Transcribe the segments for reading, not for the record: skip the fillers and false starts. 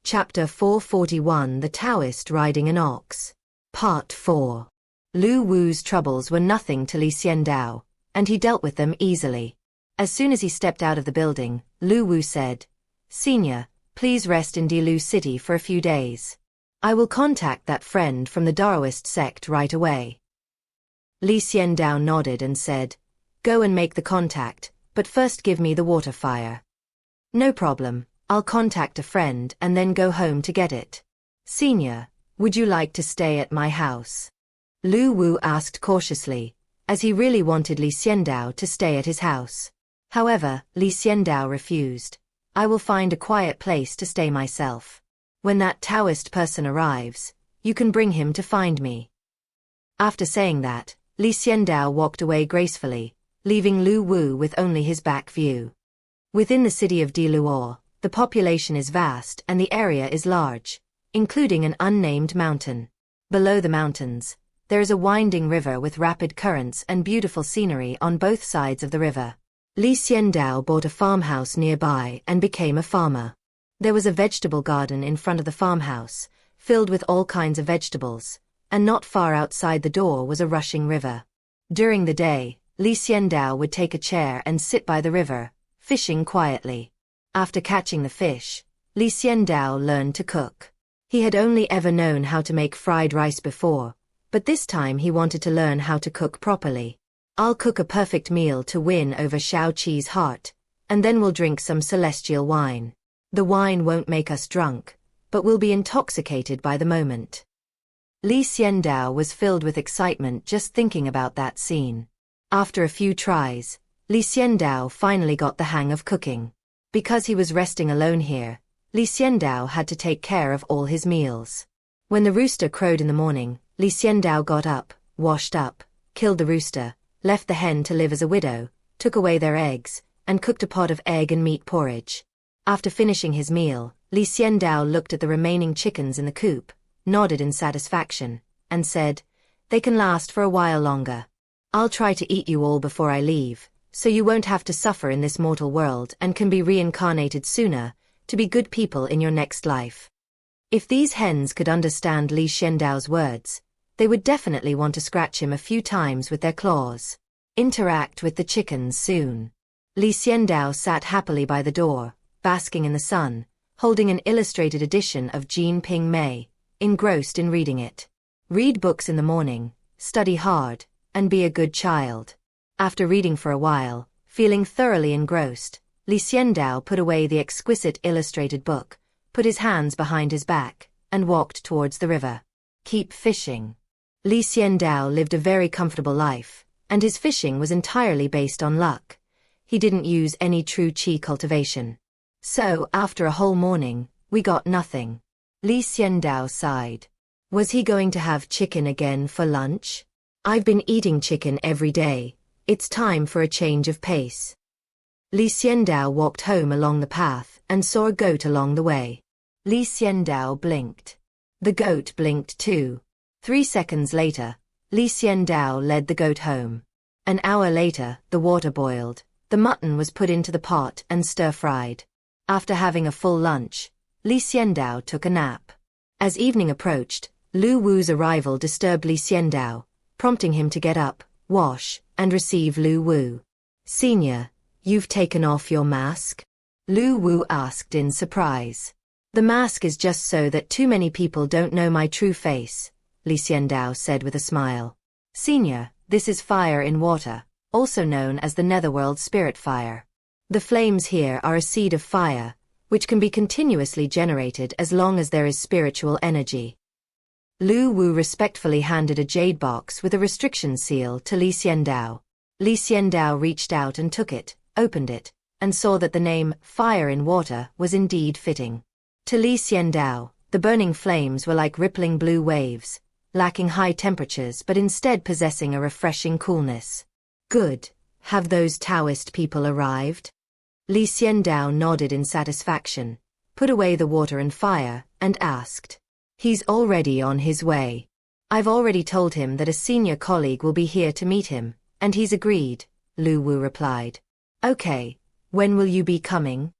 Chapter 441 The Taoist Riding an Ox. Part 4. Lu Wu's troubles were nothing to Xiandao, and he dealt with them easily. As soon as he stepped out of the building, Lu Wu said, "Senior, please rest in Dilu City for a few days. I will contact that friend from the Daoist sect right away." Xiandao nodded and said, "Go and make the contact, but first give me the water fire." "No problem. I'll contact a friend and then go home to get it." "Senior, would you like to stay at my house?" Lu Wu asked cautiously, as he really wanted Xiandao to stay at his house. However, Xiandao refused. "I will find a quiet place to stay myself. When that Taoist person arrives, you can bring him to find me." After saying that, Xiandao walked away gracefully, leaving Lu Wu with only his back view. Within the city of Diluo, the population is vast and the area is large, including an unnamed mountain. Below the mountains, there is a winding river with rapid currents and beautiful scenery on both sides of the river. Xiandao bought a farmhouse nearby and became a farmer. There was a vegetable garden in front of the farmhouse, filled with all kinds of vegetables, and not far outside the door was a rushing river. During the day, Xiandao would take a chair and sit by the river, fishing quietly. After catching the fish, Xiandao learned to cook. He had only ever known how to make fried rice before, but this time he wanted to learn how to cook properly. "I'll cook a perfect meal to win over Xiao Qi's heart, and then we'll drink some celestial wine. The wine won't make us drunk, but we'll be intoxicated by the moment." Xiandao was filled with excitement just thinking about that scene. After a few tries, Xiandao finally got the hang of cooking. Because he was resting alone here, Xiandao had to take care of all his meals. When the rooster crowed in the morning, Xiandao got up, washed up, killed the rooster, left the hen to live as a widow, took away their eggs, and cooked a pot of egg and meat porridge. After finishing his meal, Xiandao looked at the remaining chickens in the coop, nodded in satisfaction, and said, "They can last for a while longer. I'll try to eat you all before I leave, so you won't have to suffer in this mortal world and can be reincarnated sooner, to be good people in your next life." If these hens could understand Xiandao's words, they would definitely want to scratch him a few times with their claws. Interact with the chickens soon. Xiandao sat happily by the door, basking in the sun, holding an illustrated edition of Jin Ping Mei, engrossed in reading it. Read books in the morning, study hard, and be a good child. After reading for a while, feeling thoroughly engrossed, Xiandao put away the exquisite illustrated book, put his hands behind his back, and walked towards the river. Keep fishing. Xiandao lived a very comfortable life, and his fishing was entirely based on luck. He didn't use any true qi cultivation. So, after a whole morning, we got nothing. Xiandao sighed. Was he going to have chicken again for lunch? "I've been eating chicken every day. It's time for a change of pace." Xiandao walked home along the path and saw a goat along the way. Xiandao blinked. The goat blinked too. 3 seconds later, Xiandao led the goat home. An hour later, the water boiled, the mutton was put into the pot and stir-fried. After having a full lunch, Xiandao took a nap. As evening approached, Lu Wu's arrival disturbed Xiandao, prompting him to get up, wash, and receive Lu Wu. "Senior, you've taken off your mask?" Lu Wu asked in surprise. "The mask is just so that too many people don't know my true face," Xiandao said with a smile. "Senior, this is fire in water, also known as the Netherworld Spirit Fire. The flames here are a seed of fire, which can be continuously generated as long as there is spiritual energy." Lu Wu respectfully handed a jade box with a restriction seal to Xiandao. Xiandao reached out and took it, opened it, and saw that the name, Fire in Water, was indeed fitting. To Xiandao, the burning flames were like rippling blue waves, lacking high temperatures but instead possessing a refreshing coolness. "Good. Have those Taoist people arrived?" Xiandao nodded in satisfaction, put away the water and fire, and asked. "He's already on his way. I've already told him that a senior colleague will be here to meet him, and he's agreed," Lu Wu replied. "Okay, when will you be coming?"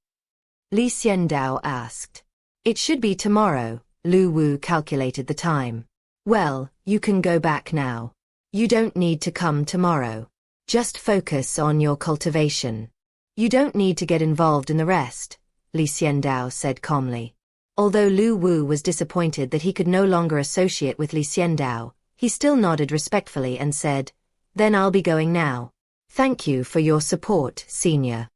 Xiandao asked. It should be tomorrow. Lu Wu calculated the time. Well, you can go back now. You don't need to come tomorrow. Just focus on your cultivation. You don't need to get involved in the rest, Xiandao said calmly. Although Lu Wu was disappointed that he could no longer associate with Xiandao, he still nodded respectfully and said, "Then I'll be going now. Thank you for your support, senior.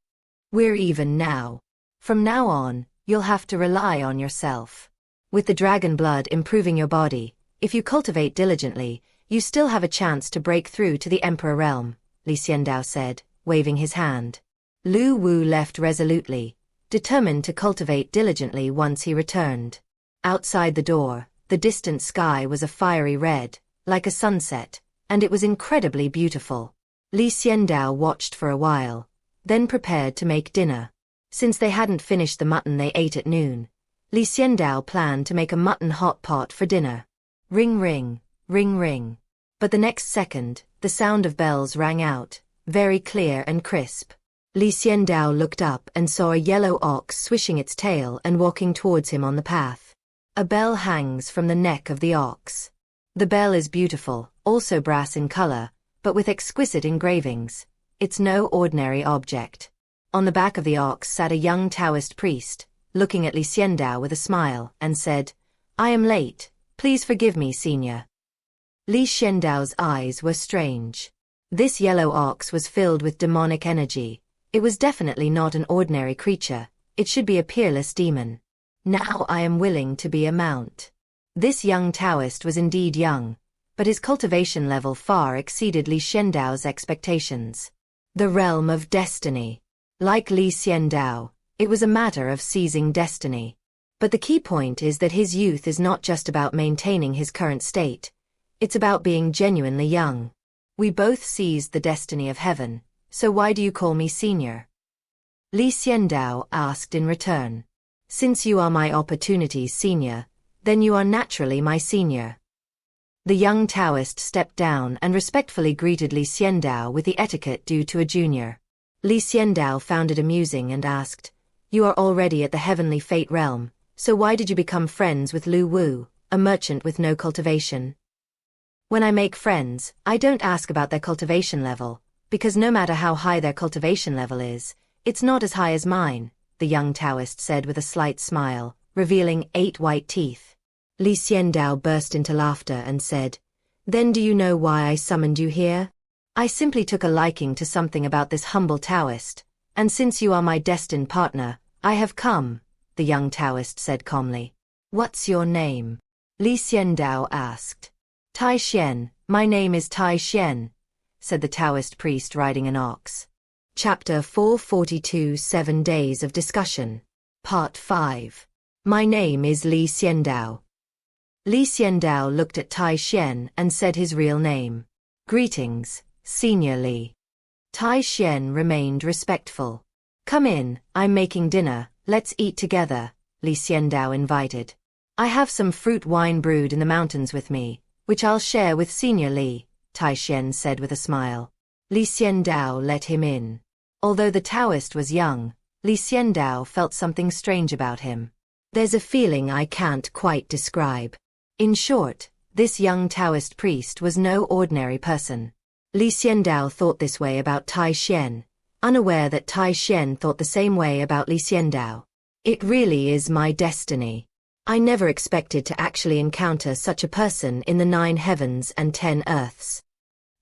We're even now. From now on, you'll have to rely on yourself. With the dragon blood improving your body, if you cultivate diligently, you still have a chance to break through to the Emperor realm," Xiandao said, waving his hand. Lu Wu left resolutely, determined to cultivate diligently once he returned. Outside the door, the distant sky was a fiery red, like a sunset, and it was incredibly beautiful. Xiandao watched for a while, then prepared to make dinner. Since they hadn't finished the mutton they ate at noon, Xiandao planned to make a mutton hot pot for dinner. Ring ring, ring ring. But the next second, the sound of bells rang out, very clear and crisp. Xiandao looked up and saw a yellow ox swishing its tail and walking towards him on the path. A bell hangs from the neck of the ox. The bell is beautiful, also brass in color, but with exquisite engravings. It's no ordinary object. On the back of the ox sat a young Taoist priest, looking at Xiandao with a smile, and said, "I am late. Please forgive me, senior." Xiandao's eyes were strange. This yellow ox was filled with demonic energy. It was definitely not an ordinary creature. It should be a peerless demon. "Now I am willing to be a mount." This young Taoist was indeed young, but his cultivation level far exceeded Xiandao's expectations. The realm of destiny. Like Xiandao, it was a matter of seizing destiny. But the key point is that his youth is not just about maintaining his current state. It's about being genuinely young. We both seized the destiny of heaven, so why do you call me senior? Xiandao asked in return. Since you are my opportunity senior, then you are naturally my senior. The young Taoist stepped down and respectfully greeted Xiandao with the etiquette due to a junior. Xiandao found it amusing and asked, "You are already at the heavenly fate realm, so why did you become friends with Lu Wu, a merchant with no cultivation?" "When I make friends, I don't ask about their cultivation level, because no matter how high their cultivation level is, it's not as high as mine," the young Taoist said with a slight smile, revealing 8 white teeth. Xiandao burst into laughter and said, "Then do you know why I summoned you here? I simply took a liking to something about this humble Taoist, and since you are my destined partner, I have come," the young Taoist said calmly. "What's your name?" Xiandao asked. "Tai Xian, my name is Tai Xian," said the Taoist priest riding an ox. Chapter 442 7 Days of Discussion. Part 5. My name is Xiandao. Xiandao looked at Tai Xian and said his real name. "Greetings, Senior Li." Tai Xian remained respectful. "Come in, I'm making dinner, let's eat together," Xiandao invited. "I have some fruit wine brewed in the mountains with me, which I'll share with Senior Li," Tai Xian said with a smile. Xiandao let him in. Although the Taoist was young, Xiandao felt something strange about him. There's a feeling I can't quite describe. In short, this young Taoist priest was no ordinary person. Xiandao thought this way about Tai Xian, unaware that Tai Xian thought the same way about Xiandao. "It really is my destiny. I never expected to actually encounter such a person in the 9 heavens and 10 earths."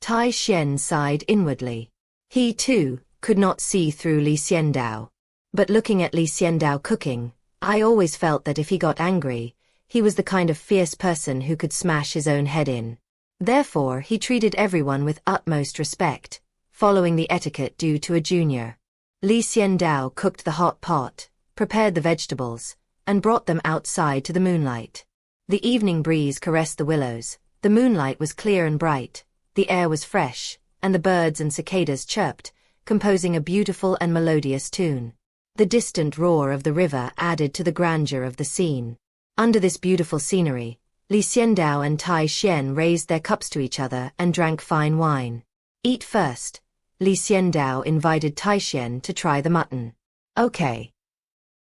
Tai Xian sighed inwardly. He, too, could not see through Xiandao. But looking at Xiandao cooking, I always felt that if he got angry, he was the kind of fierce person who could smash his own head in. Therefore he treated everyone with utmost respect, following the etiquette due to a junior. Xiandao cooked the hot pot, prepared the vegetables, and brought them outside to the moonlight. The evening breeze caressed the willows, the moonlight was clear and bright, the air was fresh, and the birds and cicadas chirped, composing a beautiful and melodious tune. The distant roar of the river added to the grandeur of the scene. Under this beautiful scenery, Xiandao and Tai Xian raised their cups to each other and drank fine wine. "Eat first." Xiandao invited Tai Xian to try the mutton. "Okay."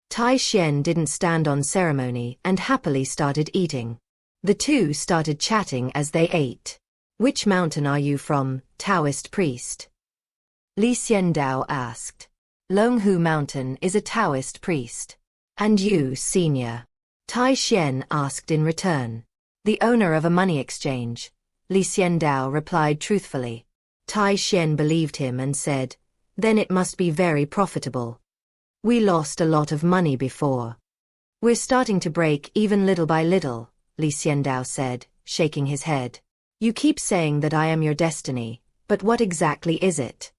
Tai Xian didn't stand on ceremony and happily started eating. The two started chatting as they ate. Which mountain are you from, Taoist priest? Li Xiandao asked. Longhu Mountain is a Taoist priest. And you, senior? Tai Xian asked in return. The owner of a money exchange, Li Xiandao replied truthfully. Tai Xian believed him and said, then it must be very profitable. We lost a lot of money before. We're starting to break even little by little, Li Xiandao said, shaking his head. You keep saying that I am your destiny, but what exactly is it?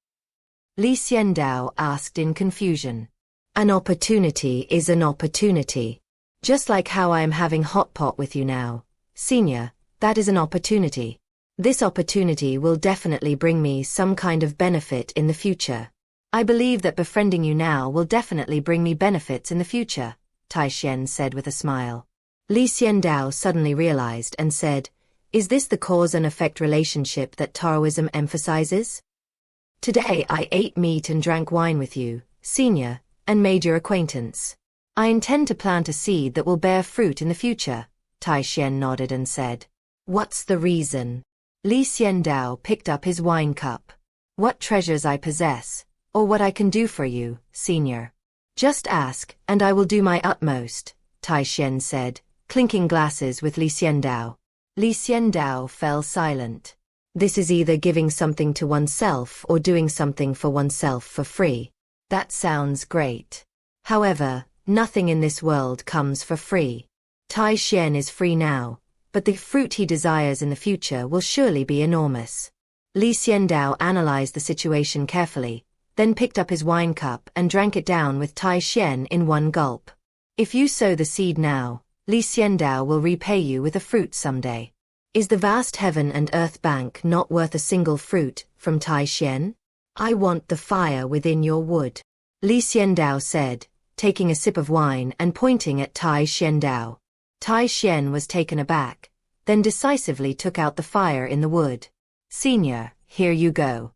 Li Xiandao asked in confusion. An opportunity is an opportunity. Just like how I am having hot pot with you now, senior, that is an opportunity. This opportunity will definitely bring me some kind of benefit in the future. I believe that befriending you now will definitely bring me benefits in the future, Tai Xian said with a smile. Li Xiandao suddenly realized and said, is this the cause and effect relationship that Taoism emphasizes? Today I ate meat and drank wine with you, senior, and made your acquaintance. I intend to plant a seed that will bear fruit in the future, Tai Xian nodded and said. What's the reason? Li Xiandao picked up his wine cup. What treasures I possess, or what I can do for you, senior. Just ask, and I will do my utmost, Tai Xian said, clinking glasses with Li Xiandao. Li Xiandao fell silent. This is either giving something to oneself or doing something for oneself for free. That sounds great. However, nothing in this world comes for free. Tai Xian is free now, but the fruit he desires in the future will surely be enormous. Li Xiandao analyzed the situation carefully, then picked up his wine cup and drank it down with Tai Xian in one gulp. If you sow the seed now, Li Xiandao will repay you with a fruit someday. Is the vast heaven and earth bank not worth a single fruit, from Tai Xian? I want the fire within your wood. Li Xiandao said, taking a sip of wine and pointing at Tai Xiandao. Tai Xian was taken aback, then decisively took out the fire in the wood. Senior, here you go.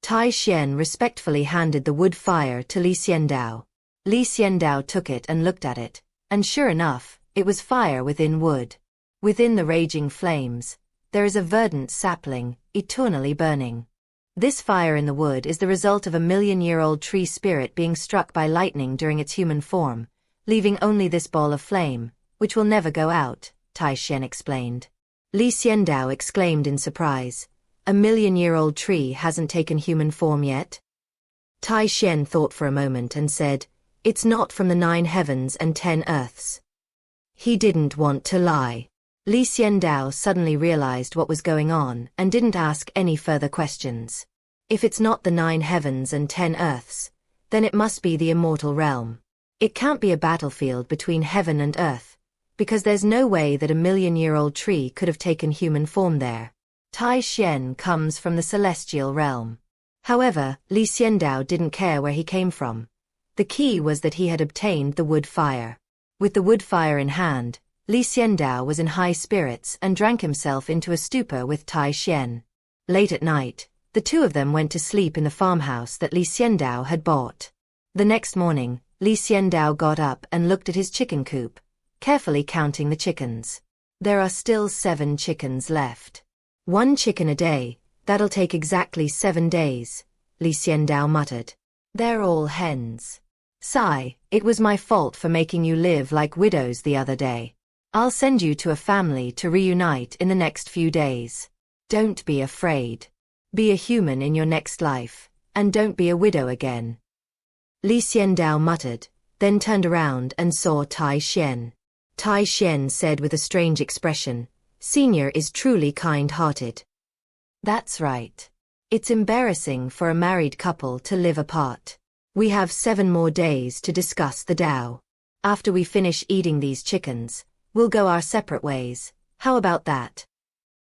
Tai Xian respectfully handed the wood fire to Li Xiandao. Li Xiandao took it and looked at it, and sure enough, it was fire within wood. Within the raging flames, there is a verdant sapling, eternally burning. This fire in the wood is the result of a million-year-old tree spirit being struck by lightning during its human form, leaving only this ball of flame, which will never go out, Tai Xian explained. Li Xiandao exclaimed in surprise. A million-year-old tree hasn't taken human form yet? Tai Xian thought for a moment and said, it's not from the 9 heavens and 10 earths. He didn't want to lie. Li Xiandao suddenly realized what was going on and didn't ask any further questions. If it's not the 9 heavens and 10 earths, then it must be the immortal realm. It can't be a battlefield between heaven and earth, because there's no way that a million-year-old tree could have taken human form there. Tai Xian comes from the celestial realm. However, Li Xiandao didn't care where he came from. The key was that he had obtained the wood fire. With the wood fire in hand, Li Xiandao was in high spirits and drank himself into a stupor with Tai Xian. Late at night, the two of them went to sleep in the farmhouse that Li Xiandao had bought. The next morning, Li Xiandao got up and looked at his chicken coop, carefully counting the chickens. There are still 7 chickens left. 1 chicken a day, that'll take exactly 7 days, Li Xiandao muttered. They're all hens. Sigh, it was my fault for making you live like widows the other day. I'll send you to a family to reunite in the next few days. Don't be afraid. Be a human in your next life, and don't be a widow again. Li Xiandao muttered, then turned around and saw Tai Xian. Tai Xian said with a strange expression, Senior is truly kind-hearted. That's right. It's embarrassing for a married couple to live apart. We have 7 more days to discuss the Tao. After we finish eating these chickens, we'll go our separate ways. How about that?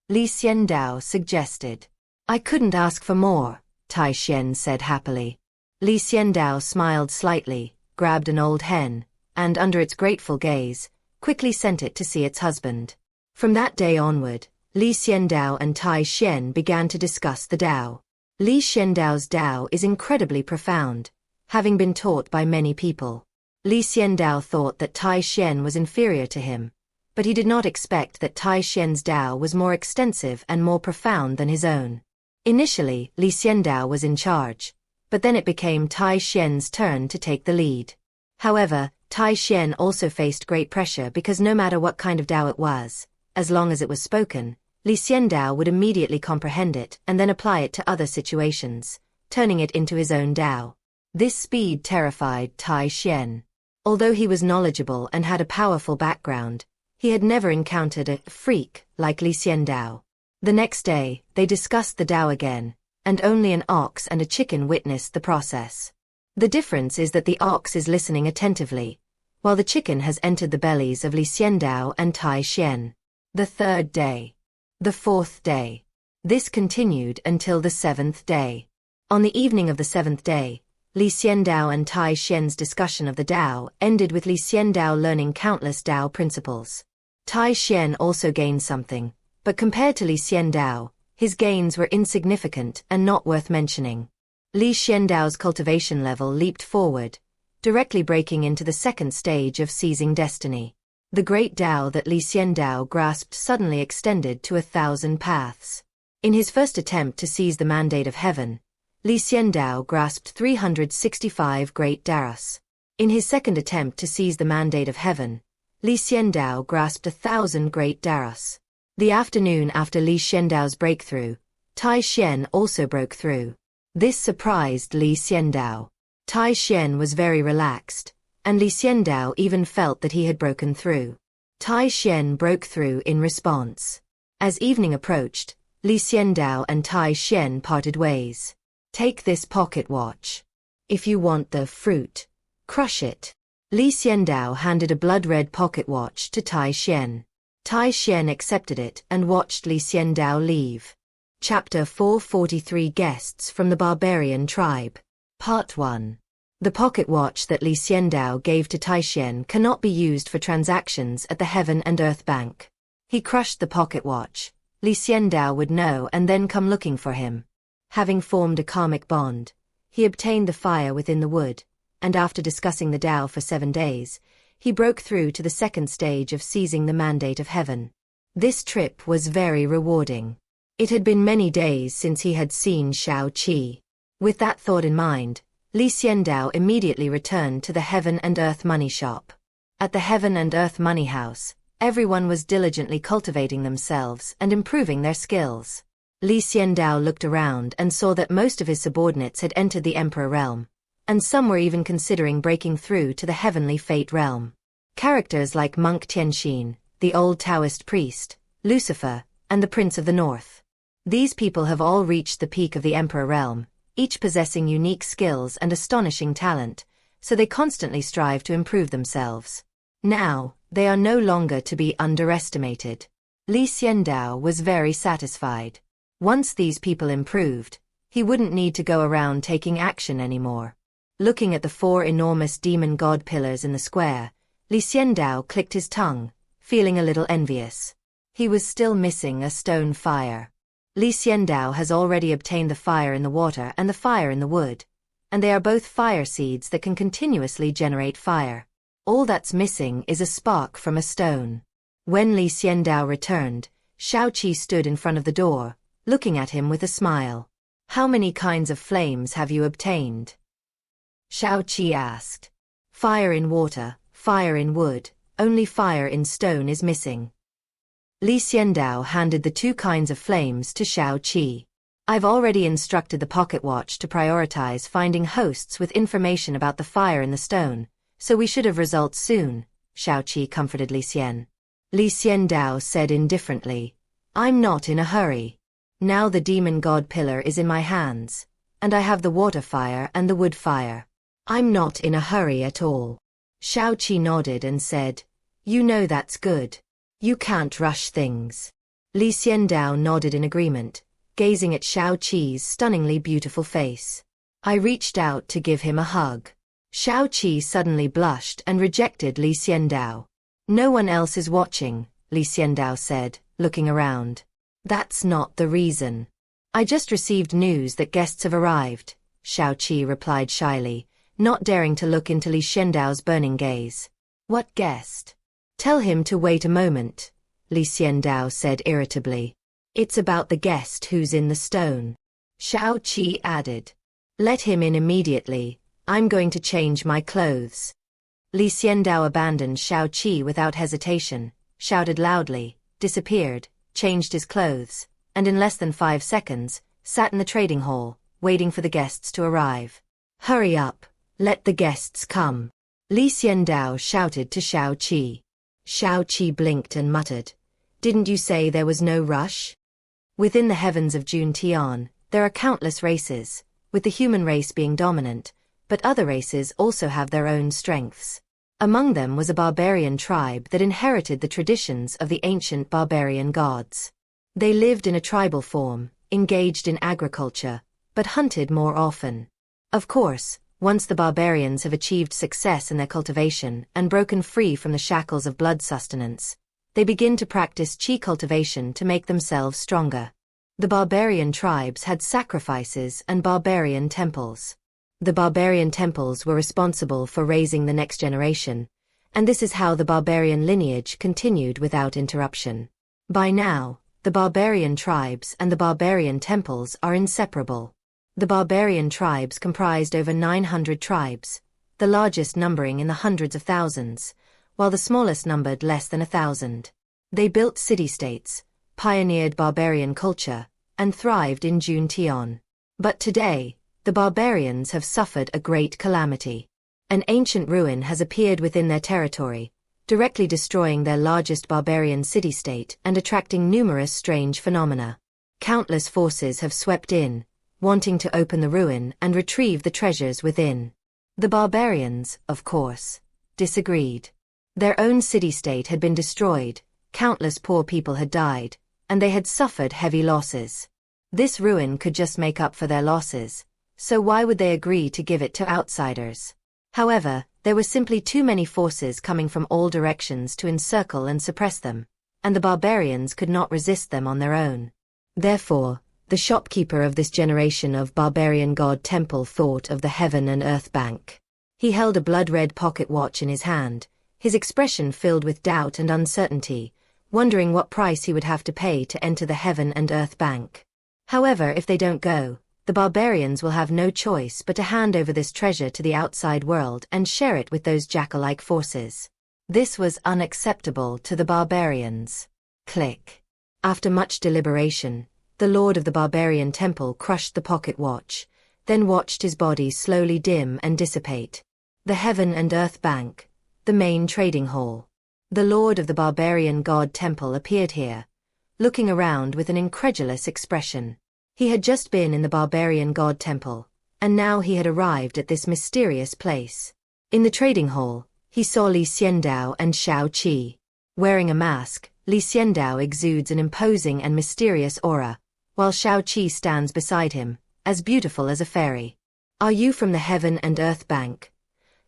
Li Xiandao suggested. I couldn't ask for more, Tai Xian said happily. Li Xiandao smiled slightly, grabbed an old hen, and under its grateful gaze, quickly sent it to see its husband. From that day onward, Li Xiandao and Tai Xian began to discuss the Tao. Li Xiandao's Tao is incredibly profound, having been taught by many people. Li Xiandao thought that Tai Xian was inferior to him, but he did not expect that Tai Xian's Dao was more extensive and more profound than his own. Initially, Li Xiandao was in charge, but then it became Tai Xian's turn to take the lead. However, Tai Xian also faced great pressure because no matter what kind of Dao it was, as long as it was spoken, Li Xiandao would immediately comprehend it and then apply it to other situations, turning it into his own Dao. This speed terrified Tai Xian. Although he was knowledgeable and had a powerful background, he had never encountered a freak like Li Xiandao. The next day, they discussed the Dao again, and only an ox and a chicken witnessed the process. The difference is that the ox is listening attentively, while the chicken has entered the bellies of Li Xiandao and Tai Xian. The third day. The fourth day. This continued until the seventh day. On the evening of the seventh day, Li Xiandao and Tai Xian's discussion of the Dao ended with Li Xiandao learning countless Dao principles. Tai Xian also gained something, but compared to Li Xiandao, his gains were insignificant and not worth mentioning. Li Xiandao's cultivation level leaped forward, directly breaking into the second stage of seizing destiny. The great Dao that Li Xiandao grasped suddenly extended to 1,000 paths. In his first attempt to seize the mandate of heaven, Li Xiandao grasped 365 great Daros. In his second attempt to seize the mandate of heaven, Li Xiandao grasped 1,000 great Daros. The afternoon after Li Xiandao's breakthrough, Tai Xian also broke through. This surprised Li Xiandao. Tai Xian was very relaxed, and Li Xiandao even felt that he had broken through. Tai Xian broke through in response. As evening approached, Li Xiandao and Tai Xian parted ways. Take this pocket watch. If you want the fruit, crush it. Li Xiandao handed a blood-red pocket watch to Tai Xian. Tai Xian accepted it and watched Li Xiandao leave. Chapter 443 Guests from the Barbarian Tribe. Part 1. The pocket watch that Li Xiandao gave to Tai Xian cannot be used for transactions at the Heaven and Earth Bank. He crushed the pocket watch. Li Xiandao would know and then come looking for him. Having formed a karmic bond, he obtained the fire within the wood, and after discussing the Dao for 7 days, he broke through to the second stage of seizing the mandate of heaven. This trip was very rewarding. It had been many days since he had seen Xiaoqi. With that thought in mind, Li Xiandao immediately returned to the Heaven and Earth Money Shop. At the Heaven and Earth Money House, everyone was diligently cultivating themselves and improving their skills. Li Xiandao looked around and saw that most of his subordinates had entered the Emperor realm, and some were even considering breaking through to the Heavenly Fate realm. Characters like Monk Tianxin, the old Taoist priest, Lucifer, and the Prince of the North. These people have all reached the peak of the Emperor realm, each possessing unique skills and astonishing talent, so they constantly strive to improve themselves. Now, they are no longer to be underestimated. Li Xiandao was very satisfied. Once these people improved, he wouldn't need to go around taking action anymore. Looking at the 4 enormous demon god pillars in the square, Li Xiandao clicked his tongue, feeling a little envious. He was still missing a stone fire. Li Xiandao has already obtained the fire in the water and the fire in the wood, and they are both fire seeds that can continuously generate fire. All that's missing is a spark from a stone. When Li Xiandao returned, Xiaoqi stood in front of the door, looking at him with a smile. How many kinds of flames have you obtained? Xiaoqi asked. Fire in water, fire in wood, only fire in stone is missing. Li Xiandao handed the 2 kinds of flames to Xiaoqi. I've already instructed the pocket watch to prioritize finding hosts with information about the fire in the stone, so we should have results soon, Xiaoqi comforted Li Xian. Li Xiandao said indifferently, I'm not in a hurry. Now the demon god pillar is in my hands, and I have the water fire and the wood fire. I'm not in a hurry at all. Xiaoqi nodded and said, you know that's good. You can't rush things. Li Xiandao nodded in agreement, gazing at Xiaoqi's stunningly beautiful face. I reached out to give him a hug. Xiaoqi suddenly blushed and rejected Li Xiandao. No one else is watching, Li Xiandao said, looking around. That's not the reason. I just received news that guests have arrived, Xiaoqi replied shyly, not daring to look into Li Xiandao's burning gaze. What guest? Tell him to wait a moment, Li Xiandao said irritably. It's about the guest who's in the stone. Xiao Qi added. Let him in immediately, I'm going to change my clothes. Li Xiandao abandoned Xiao Qi without hesitation, shouted loudly, disappeared, changed his clothes, and in less than 5 seconds, sat in the trading hall, waiting for the guests to arrive. Hurry up, let the guests come, Li Xiandao shouted to Xiao Qi. Xiao Qi blinked and muttered, Didn't you say there was no rush? Within the heavens of Juntian, there are countless races, with the human race being dominant, but other races also have their own strengths. Among them was a barbarian tribe that inherited the traditions of the ancient barbarian gods. They lived in a tribal form, engaged in agriculture, but hunted more often. Of course, once the barbarians have achieved success in their cultivation and broken free from the shackles of blood sustenance, they begin to practice qi cultivation to make themselves stronger. The barbarian tribes had sacrifices and barbarian temples. The barbarian temples were responsible for raising the next generation, and this is how the barbarian lineage continued without interruption. By now, the barbarian tribes and the barbarian temples are inseparable. The barbarian tribes comprised over 900 tribes, the largest numbering in the hundreds of thousands, while the smallest numbered less than 1,000. They built city-states, pioneered barbarian culture, and thrived in Juntian. But today, the barbarians have suffered a great calamity. An ancient ruin has appeared within their territory, directly destroying their largest barbarian city-state and attracting numerous strange phenomena. Countless forces have swept in, wanting to open the ruin and retrieve the treasures within. The barbarians, of course, disagreed. Their own city-state had been destroyed, countless poor people had died, and they had suffered heavy losses. This ruin could just make up for their losses, so why would they agree to give it to outsiders? However, there were simply too many forces coming from all directions to encircle and suppress them, and the barbarians could not resist them on their own. Therefore, the shopkeeper of this generation of barbarian god temple thought of the Heaven and Earth Bank. He held a blood-red pocket watch in his hand, his expression filled with doubt and uncertainty, wondering what price he would have to pay to enter the Heaven and Earth Bank. However, if they don't go, the barbarians will have no choice but to hand over this treasure to the outside world and share it with those jackal-like forces. This was unacceptable to the barbarians. Click. After much deliberation, the lord of the barbarian temple crushed the pocket watch, then watched his body slowly dim and dissipate. The Heaven and Earth Bank, the main trading hall. The lord of the barbarian god temple appeared here, looking around with an incredulous expression. He had just been in the barbarian god temple, and now he had arrived at this mysterious place. In the trading hall, he saw Li Xiandao and Xiao Qi. Wearing a mask, Li Xiandao exudes an imposing and mysterious aura, while Xiao Qi stands beside him, as beautiful as a fairy. Are you from the Heaven and Earth Bank?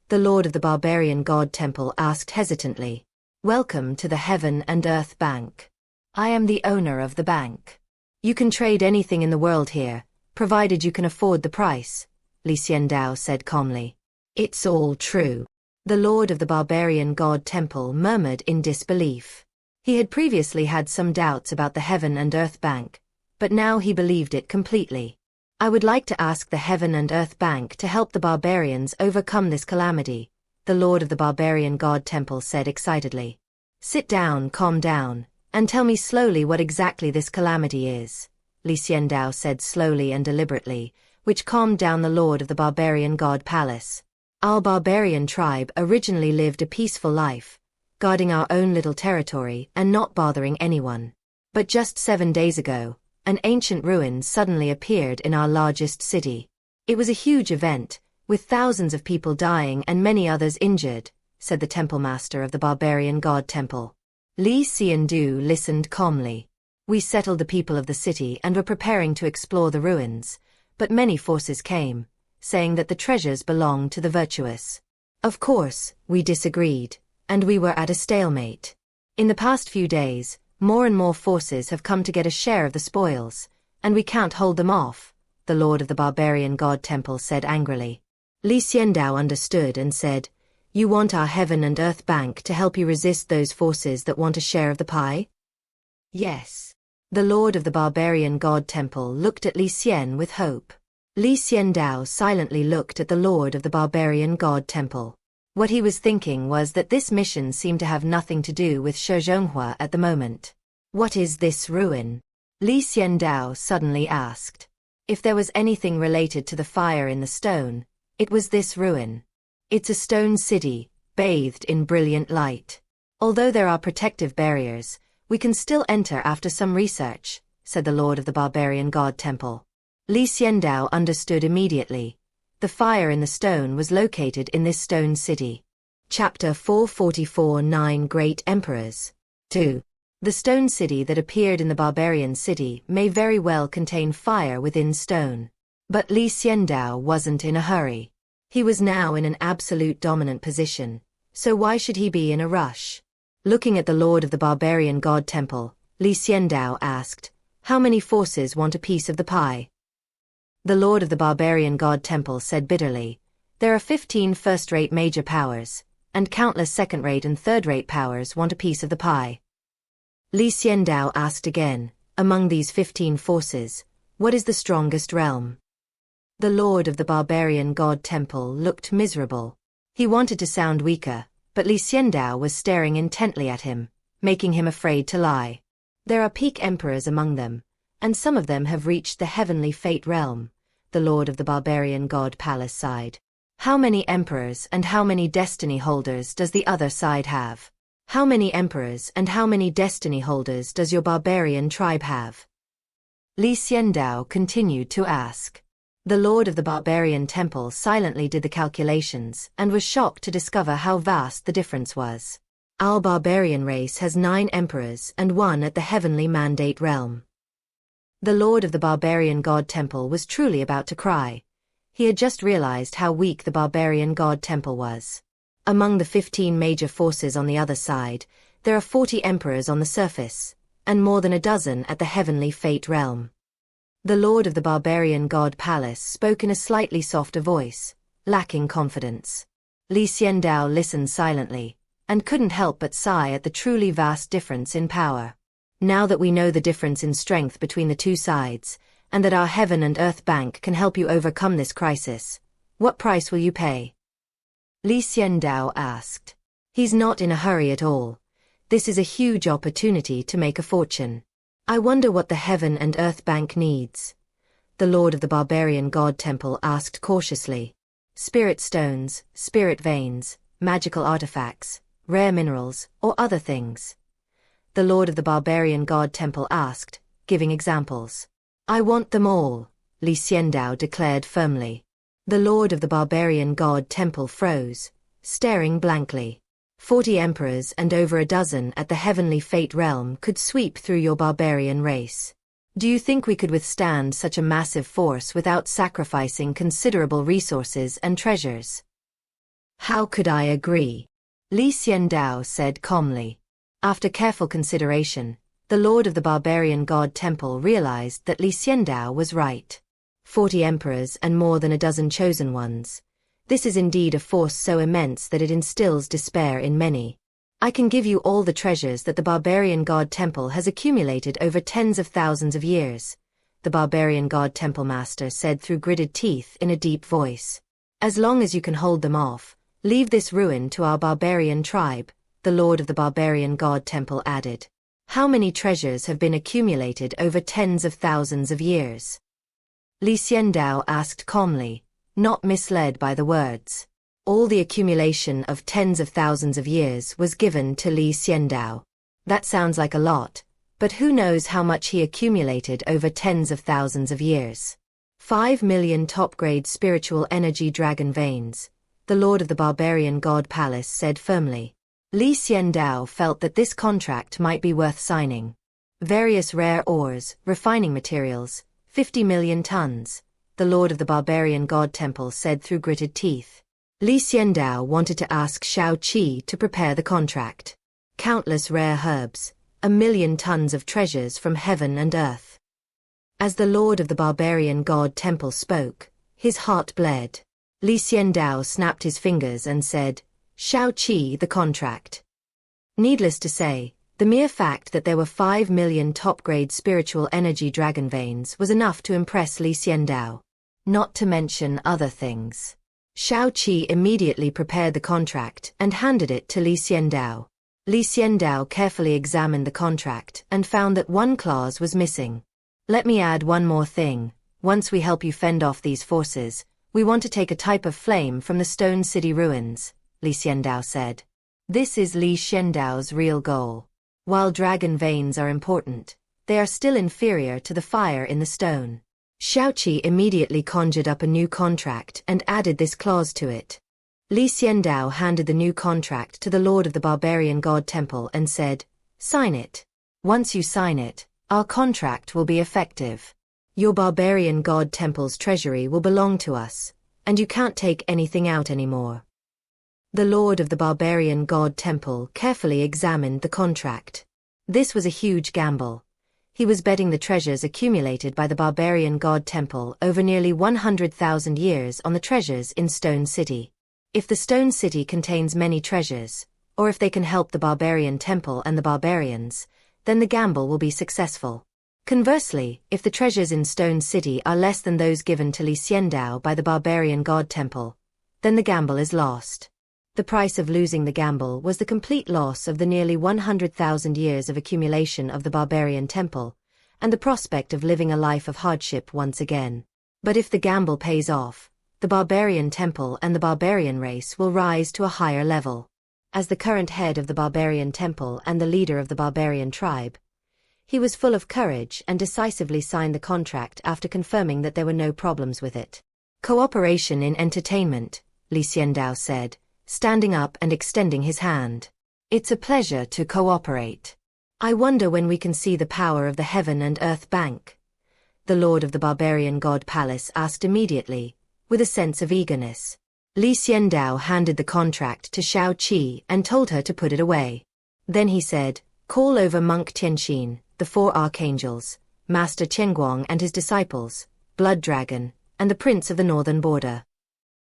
The lord of the barbarian god temple asked hesitantly. Welcome to the Heaven and Earth Bank. I am the owner of the bank. You can trade anything in the world here, provided you can afford the price, Li Xiandao said calmly. It's all true. The lord of the barbarian god temple murmured in disbelief. He had previously had some doubts about the Heaven and Earth Bank, but now he believed it completely. I would like to ask the Heaven and Earth Bank to help the barbarians overcome this calamity, the lord of the barbarian god temple said excitedly. Sit down, calm down, and tell me slowly what exactly this calamity is, Li Xiandao said slowly and deliberately, which calmed down the lord of the barbarian god palace. Our barbarian tribe originally lived a peaceful life, guarding our own little territory and not bothering anyone. But just 7 days ago, an ancient ruin suddenly appeared in our largest city. It was a huge event, with thousands of people dying and many others injured, said the temple master of the barbarian god temple. Li Xiandao listened calmly. We settled the people of the city and were preparing to explore the ruins, but many forces came, saying that the treasures belonged to the virtuous. Of course, we disagreed, and we were at a stalemate. In the past few days, more and more forces have come to get a share of the spoils, and we can't hold them off, the lord of the barbarian god temple said angrily. Li Xiandao understood and said, "You want our heaven and earth bank to help you resist those forces that want a share of the pie?" "Yes." The lord of the barbarian god temple looked at Li Xian with hope. Li Xiandao silently looked at the lord of the barbarian god temple. What he was thinking was that this mission seemed to have nothing to do with Shizhonghua at the moment. "What is this ruin?" Li Xiandao suddenly asked. If there was anything related to the fire in the stone, it was this ruin. It's a stone city, bathed in brilliant light. Although there are protective barriers, we can still enter after some research, said the lord of the barbarian god temple. Li Xiandao understood immediately. The fire in the stone was located in this stone city. Chapter 444 9 Great Emperors. 2. The stone city that appeared in the barbarian city may very well contain fire within stone. But Li Xiandao wasn't in a hurry. He was now in an absolute dominant position, so why should he be in a rush? Looking at the lord of the barbarian god temple, Li Xiandao asked, "How many forces want a piece of the pie?" The lord of the barbarian god temple said bitterly, "There are 15 first-rate major powers, and countless second-rate and third-rate powers want a piece of the pie." Li Xiandao asked again, "Among these 15 forces, what is the strongest realm?" The lord of the barbarian god temple looked miserable. He wanted to sound weaker, but Li Xiandao was staring intently at him, making him afraid to lie. "There are peak emperors among them, and some of them have reached the heavenly fate realm," the lord of the barbarian god palace sighed. "How many emperors and how many destiny holders does the other side have? How many emperors and how many destiny holders does your barbarian tribe have?" Li Xiandao continued to ask. The lord of the barbarian temple silently did the calculations and was shocked to discover how vast the difference was. "Our barbarian race has 9 emperors and 1 at the heavenly mandate realm." The lord of the barbarian god temple was truly about to cry. He had just realized how weak the barbarian god temple was. Among the 15 major forces on the other side, there are 40 emperors on the surface, and more than a dozen at the heavenly fate realm. The lord of the barbarian god palace spoke in a slightly softer voice, lacking confidence. Li Xiandao listened silently, and couldn't help but sigh at the truly vast difference in power. "Now that we know the difference in strength between the two sides, and that our heaven and earth bank can help you overcome this crisis, what price will you pay?" Li Xiandao asked. He's not in a hurry at all. This is a huge opportunity to make a fortune. "I wonder what the heaven and earth bank needs?" the lord of the barbarian god temple asked cautiously. "Spirit stones, spirit veins, magical artifacts, rare minerals, or other things?" the lord of the barbarian god temple asked, giving examples. "I want them all," Li Xiandao declared firmly. The lord of the barbarian god temple froze, staring blankly. 40 emperors and over a dozen at the heavenly fate realm could sweep through your barbarian race. Do you think we could withstand such a massive force without sacrificing considerable resources and treasures? "How could I agree?" Li Xiandao said calmly. After careful consideration, the lord of the barbarian god temple realized that Li Xiandao was right. 40 emperors and more than a dozen chosen ones. This is indeed a force so immense that it instills despair in many. "I can give you all the treasures that the barbarian god temple has accumulated over tens of thousands of years," the barbarian god temple master said through gritted teeth in a deep voice. "As long as you can hold them off, leave this ruin to our barbarian tribe," the lord of the barbarian god temple added. "How many treasures have been accumulated over tens of thousands of years?" Li Xiandao asked calmly, not misled by the words. All the accumulation of tens of thousands of years was given to Li Xiandao. That sounds like a lot, but who knows how much he accumulated over tens of thousands of years. 5 million top-grade spiritual energy dragon veins, the lord of the barbarian god palace said firmly. Li Xiandao felt that this contract might be worth signing. Various rare ores, refining materials, 50 million tons, the lord of the barbarian god temple said through gritted teeth. Li Xiandao wanted to ask Shao Qi to prepare the contract. Countless rare herbs, 1 million tons of treasures from heaven and earth. As the lord of the barbarian god temple spoke, his heart bled. Li Xiandao snapped his fingers and said, "Shao Qi, the contract." Needless to say, the mere fact that there were 5 million top-grade spiritual energy dragon veins was enough to impress Li Xiandao. Not to mention other things. Shao Qi immediately prepared the contract and handed it to Li Xiandao. Li Xiandao carefully examined the contract and found that one clause was missing. "Let me add one more thing. Once we help you fend off these forces, we want to take a type of flame from the Stone City ruins," Li Xiandao said. This is Li Xiandao's real goal. While dragon veins are important, they are still inferior to the fire in the stone. Shao Qi immediately conjured up a new contract and added this clause to it. Li Xiandao handed the new contract to the Lord of the Barbarian God Temple and said, "Sign it. Once you sign it, our contract will be effective. Your Barbarian God Temple's treasury will belong to us, and you can't take anything out anymore." The Lord of the Barbarian God Temple carefully examined the contract. This was a huge gamble. He was betting the treasures accumulated by the Barbarian God Temple over nearly 100,000 years on the treasures in Stone City. If the Stone City contains many treasures, or if they can help the Barbarian Temple and the barbarians, then the gamble will be successful. Conversely, if the treasures in Stone City are less than those given to Li Xiandao by the Barbarian God Temple, then the gamble is lost. The price of losing the gamble was the complete loss of the nearly 100,000 years of accumulation of the Barbarian Temple, and the prospect of living a life of hardship once again. But if the gamble pays off, the Barbarian Temple and the barbarian race will rise to a higher level. As the current head of the Barbarian Temple and the leader of the barbarian tribe, he was full of courage and decisively signed the contract after confirming that there were no problems with it. "Cooperation in entertainment," Li Xiandao said, standing up and extending his hand. "It's a pleasure to cooperate. I wonder when we can see the power of the Heaven and Earth Bank?" The Lord of the Barbarian God Palace asked immediately, with a sense of eagerness. Li Xiandao handed the contract to Shao Qi and told her to put it away. Then he said, "Call over Monk Tianxin, the 4 archangels, Master Qianguang and his disciples, Blood Dragon, and the Prince of the Northern Border."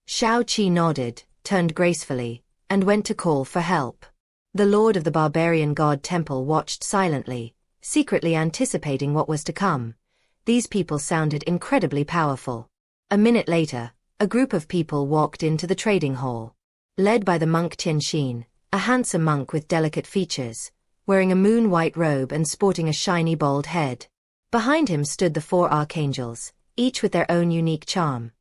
Shao Qi nodded, turned gracefully, and went to call for help. The Lord of the Barbarian God Temple watched silently, secretly anticipating what was to come. These people sounded incredibly powerful. A minute later, a group of people walked into the trading hall. Led by the monk Tianxin, a handsome monk with delicate features, wearing a moon-white robe and sporting a shiny bald head. Behind him stood the 4 archangels, each with their own unique charm.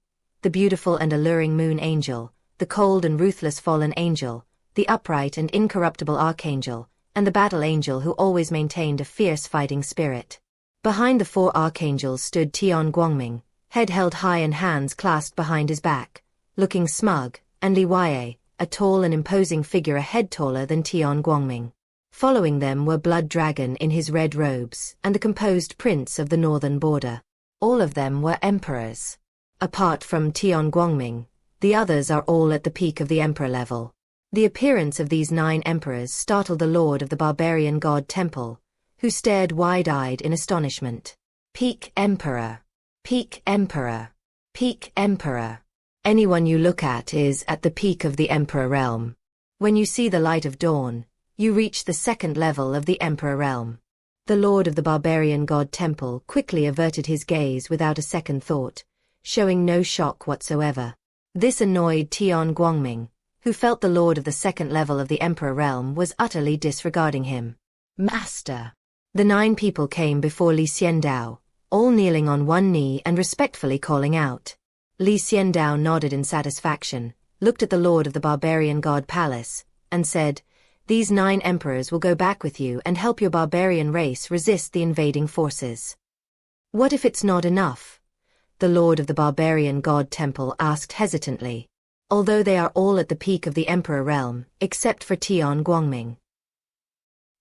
The beautiful and alluring moon angel, the cold and ruthless fallen angel, the upright and incorruptible archangel, and the battle angel who always maintained a fierce fighting spirit. Behind the 4 archangels stood Tian Guangming, head held high and hands clasped behind his back, looking smug, and Li Wei, a tall and imposing figure a head taller than Tian Guangming. Following them were Blood Dragon in his red robes and the composed Prince of the Northern Border. All of them were emperors. Apart from Tian Guangming, the others are all at the peak of the emperor level. The appearance of these 9 emperors startled the Lord of the Barbarian God Temple, who stared wide-eyed in astonishment. "Peak Emperor. Peak Emperor. Peak Emperor. Anyone you look at is at the peak of the Emperor realm. When you see the light of dawn, you reach the 2nd level of the Emperor realm." The Lord of the Barbarian God Temple quickly averted his gaze without a second thought, showing no shock whatsoever. This annoyed Tian Guangming, who felt the Lord of the 2nd level of the Emperor realm was utterly disregarding him. "Master!" The 9 people came before Li Xiandao, all kneeling on one knee and respectfully calling out. Li Xiandao nodded in satisfaction, looked at the Lord of the Barbarian God Palace, and said, "These 9 emperors will go back with you and help your barbarian race resist the invading forces." "What if it's not enough?" The Lord of the Barbarian God Temple asked hesitantly. Although they are all at the peak of the Emperor realm, except for Tian Guangming.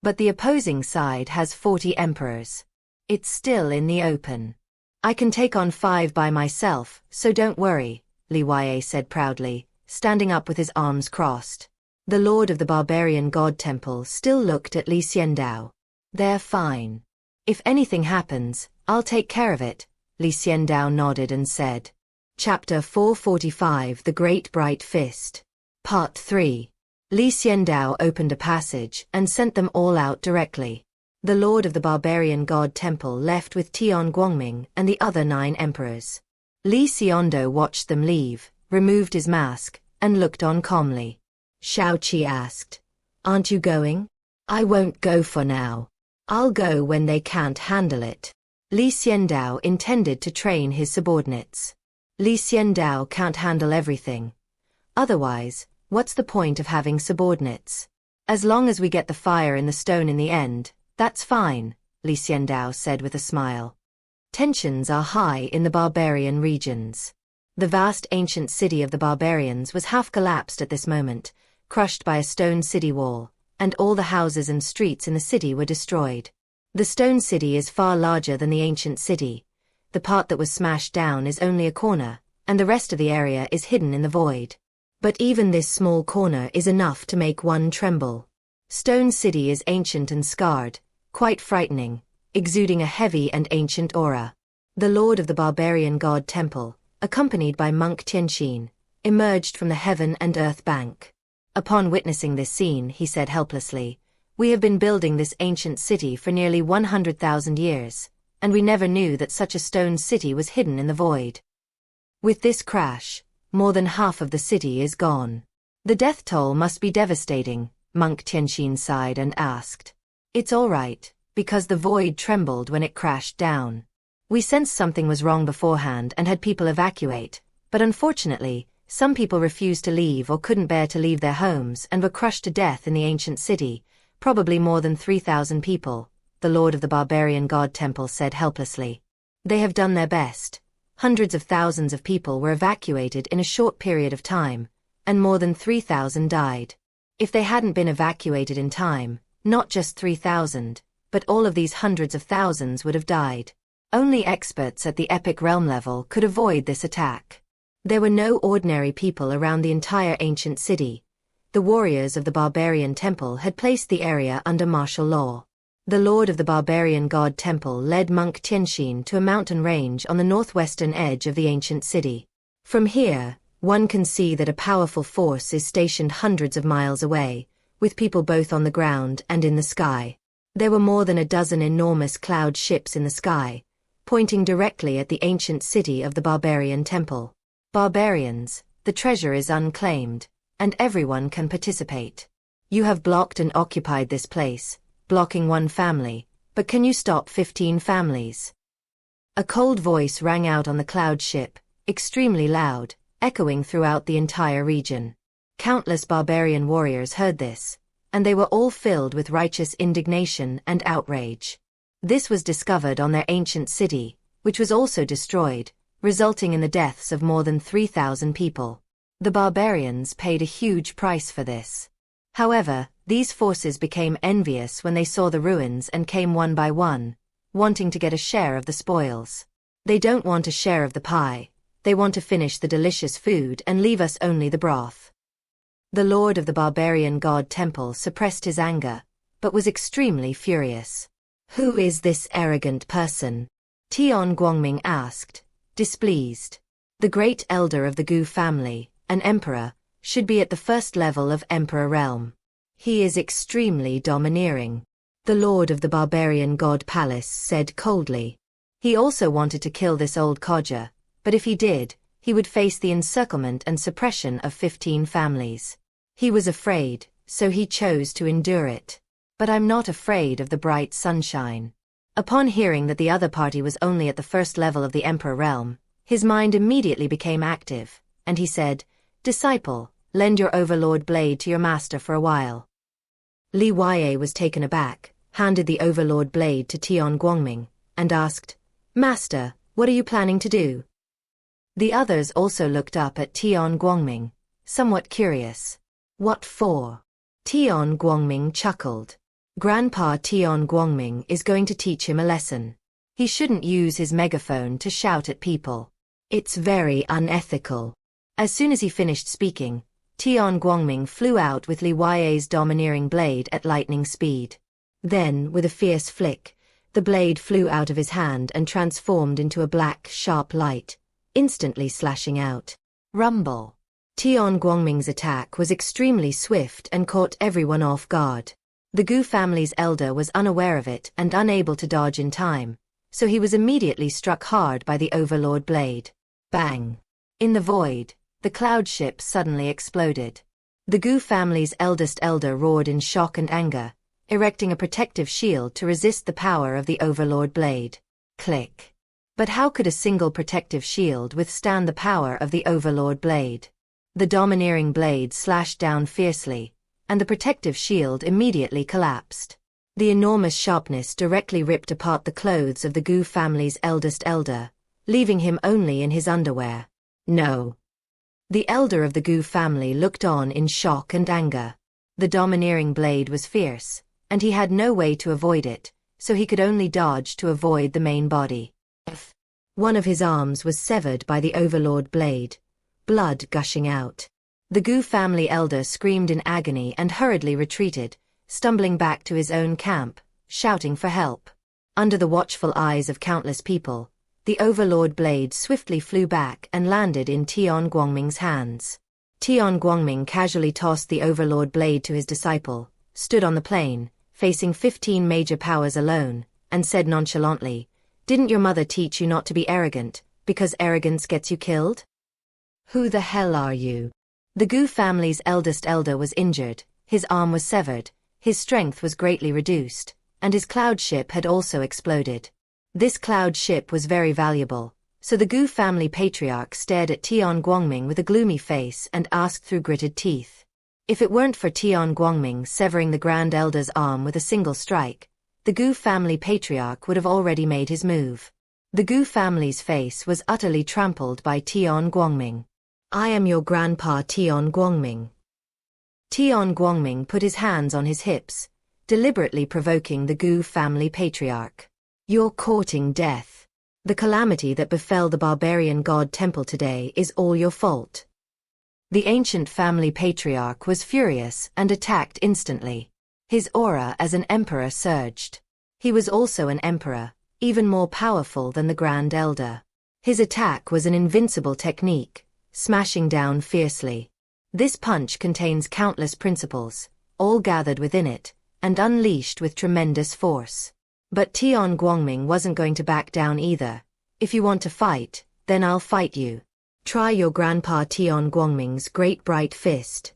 But the opposing side has 40 emperors. It's still in the open. "I can take on 5 by myself, so don't worry," Li Wei said proudly, standing up with his arms crossed. The Lord of the Barbarian God Temple still looked at Li Xiandao. "They're fine. If anything happens, I'll take care of it," Li Xiandao nodded and said. Chapter 445 The Great Bright Fist. Part 3. Xiandao opened a passage and sent them all out directly. The lord of the barbarian god temple left with Tian Guangming and the other 9 emperors. Xiandao watched them leave, removed his mask, and looked on calmly. Shao Qi asked, "Aren't you going?" "I won't go for now. I'll go when they can't handle it." Xiandao intended to train his subordinates. Xiandao can't handle everything. Otherwise, what's the point of having subordinates? As long as we get the fire in the stone in the end, that's fine, Xiandao said with a smile. Tensions are high in the barbarian regions. The vast ancient city of the barbarians was half collapsed at this moment, crushed by a stone city wall, and all the houses and streets in the city were destroyed. The stone city is far larger than the ancient city. The part that was smashed down is only a corner, and the rest of the area is hidden in the void. But even this small corner is enough to make one tremble. Stone City is ancient and scarred, quite frightening, exuding a heavy and ancient aura. The lord of the barbarian god temple, accompanied by monk Tianxin, emerged from the heaven and earth bank. Upon witnessing this scene, he said helplessly, "We have been building this ancient city for nearly 100,000 years. And we never knew that such a stone city was hidden in the void. With this crash, more than half of the city is gone. The death toll must be devastating," Monk Tianxin sighed and asked. "It's all right, because the void trembled when it crashed down. We sensed something was wrong beforehand and had people evacuate, but unfortunately, some people refused to leave or couldn't bear to leave their homes and were crushed to death in the ancient city, probably more than 3,000 people. The lord of the barbarian god temple said helplessly. "They have done their best. Hundreds of thousands of people were evacuated in a short period of time, and more than 3,000 died. If they hadn't been evacuated in time, not just 3,000, but all of these hundreds of thousands would have died. Only experts at the epic realm level could avoid this attack. There were no ordinary people around the entire ancient city. The warriors of the barbarian temple had placed the area under martial law. The lord of the barbarian god temple led monk Tianxin to a mountain range on the northwestern edge of the ancient city. From here, one can see that a powerful force is stationed hundreds of miles away, with people both on the ground and in the sky. There were more than a dozen enormous cloud ships in the sky, pointing directly at the ancient city of the barbarian temple. "Barbarians, the treasure is unclaimed, and everyone can participate. You have blocked and occupied this place, blocking one family, but can you stop 15 families? A cold voice rang out on the cloud ship, extremely loud, echoing throughout the entire region. Countless barbarian warriors heard this, and they were all filled with righteous indignation and outrage. This was discovered on their ancient city, which was also destroyed, resulting in the deaths of more than 3,000 people. The barbarians paid a huge price for this. However, these forces became envious when they saw the ruins and came one by one, wanting to get a share of the spoils. They don't want a share of the pie, they want to finish the delicious food and leave us only the broth." The lord of the barbarian god temple suppressed his anger, but was extremely furious. "Who is this arrogant person?" Tian Guangming asked, displeased. "The great elder of the Gu family, an emperor, should be at the first level of emperor realm. He is extremely domineering," the lord of the barbarian god palace said coldly. He also wanted to kill this old codger, but if he did, he would face the encirclement and suppression of 15 families. He was afraid, so he chose to endure it. "But I'm not afraid of the bright sunshine." Upon hearing that the other party was only at the first level of the emperor realm, his mind immediately became active, and he said, "Disciple, lend your overlord blade to your master for a while." Li Yue was taken aback, handed the overlord blade to Tian Guangming, and asked, "Master, what are you planning to do?" The others also looked up at Tian Guangming, somewhat curious. "What for?" Tian Guangming chuckled. "Grandpa Tian Guangming is going to teach him a lesson. He shouldn't use his megaphone to shout at people. It's very unethical." As soon as he finished speaking, Tian Guangming flew out with Li Yue's domineering blade at lightning speed. Then, with a fierce flick, the blade flew out of his hand and transformed into a black, sharp light, instantly slashing out. Rumble. Tian Guangming's attack was extremely swift and caught everyone off guard. The Gu family's elder was unaware of it and unable to dodge in time, so he was immediately struck hard by the Overlord blade. Bang! In the void, the cloud ship suddenly exploded. The Gu family's eldest elder roared in shock and anger, erecting a protective shield to resist the power of the Overlord blade. Click. But how could a single protective shield withstand the power of the Overlord blade? The domineering blade slashed down fiercely, and the protective shield immediately collapsed. The enormous sharpness directly ripped apart the clothes of the Gu family's eldest elder, leaving him only in his underwear. No. The elder of the Gu family looked on in shock and anger. The domineering blade was fierce, and he had no way to avoid it, so he could only dodge to avoid the main body. One of his arms was severed by the Overlord blade, blood gushing out. The Gu family elder screamed in agony and hurriedly retreated, stumbling back to his own camp, shouting for help. Under the watchful eyes of countless people, the Overlord blade swiftly flew back and landed in Tian Guangming's hands. Tian Guangming casually tossed the Overlord blade to his disciple, stood on the plain, facing 15 major powers alone, and said nonchalantly, "Didn't your mother teach you not to be arrogant, because arrogance gets you killed? Who the hell are you?" The Gu family's eldest elder was injured, his arm was severed, his strength was greatly reduced, and his cloud ship had also exploded. This cloud ship was very valuable, so the Gu family patriarch stared at Tian Guangming with a gloomy face and asked through gritted teeth. If it weren't for Tian Guangming severing the Grand Elder's arm with a single strike, the Gu family patriarch would have already made his move. The Gu family's face was utterly trampled by Tian Guangming. "I am your grandpa Tian Guangming." Tian Guangming put his hands on his hips, deliberately provoking the Gu family patriarch. "You're courting death. The calamity that befell the barbarian god temple today is all your fault." The ancient family patriarch was furious and attacked instantly. His aura as an emperor surged. He was also an emperor, even more powerful than the Grand Elder. His attack was an invincible technique, smashing down fiercely. This punch contains countless principles, all gathered within it, and unleashed with tremendous force. But Tian Guangming wasn't going to back down either. "If you want to fight, then I'll fight you. Try your grandpa Tian Guangming's great bright fist."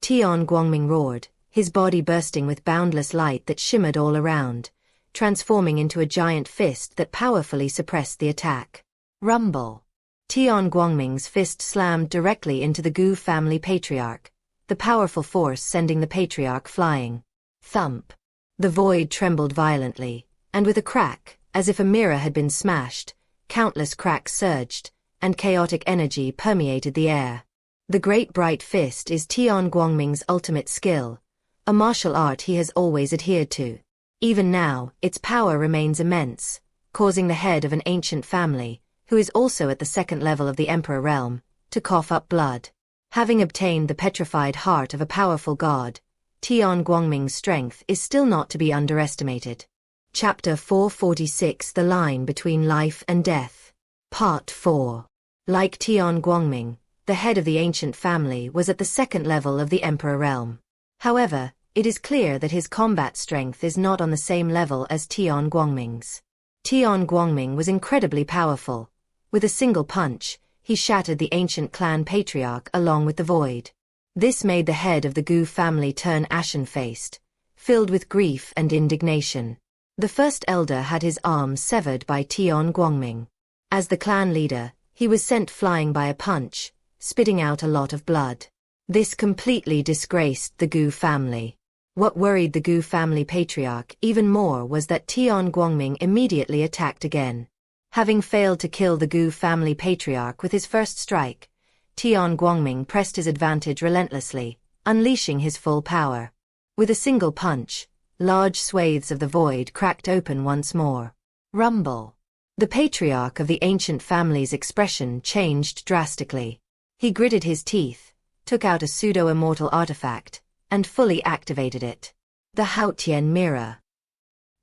Tian Guangming roared, his body bursting with boundless light that shimmered all around, transforming into a giant fist that powerfully suppressed the attack. Rumble. Tian Guangming's fist slammed directly into the Gu family patriarch, the powerful force sending the patriarch flying. Thump. The void trembled violently, and with a crack, as if a mirror had been smashed, countless cracks surged, and chaotic energy permeated the air. The great bright fist is Tian Guangming's ultimate skill, a martial art he has always adhered to. Even now, its power remains immense, causing the head of an ancient family, who is also at the second level of the Emperor realm, to cough up blood. Having obtained the petrified heart of a powerful god, Tian Guangming's strength is still not to be underestimated. Chapter 446 The Line Between Life and Death. Part 4. Like Tian Guangming, the head of the ancient family was at the second level of the Emperor realm. However, it is clear that his combat strength is not on the same level as Tian Guangming's. Tian Guangming was incredibly powerful. With a single punch, he shattered the ancient clan patriarch along with the void. This made the head of the Gu family turn ashen-faced, filled with grief and indignation. The first elder had his arm severed by Tian Guangming. As the clan leader, he was sent flying by a punch, spitting out a lot of blood. This completely disgraced the Gu family. What worried the Gu family patriarch even more was that Tian Guangming immediately attacked again. Having failed to kill the Gu family patriarch with his first strike, Tian Guangming pressed his advantage relentlessly, unleashing his full power. With a single punch, large swathes of the void cracked open once more. Rumble. The patriarch of the ancient family's expression changed drastically. He gritted his teeth, took out a pseudo-immortal artifact, and fully activated it. The Haotian Mirror.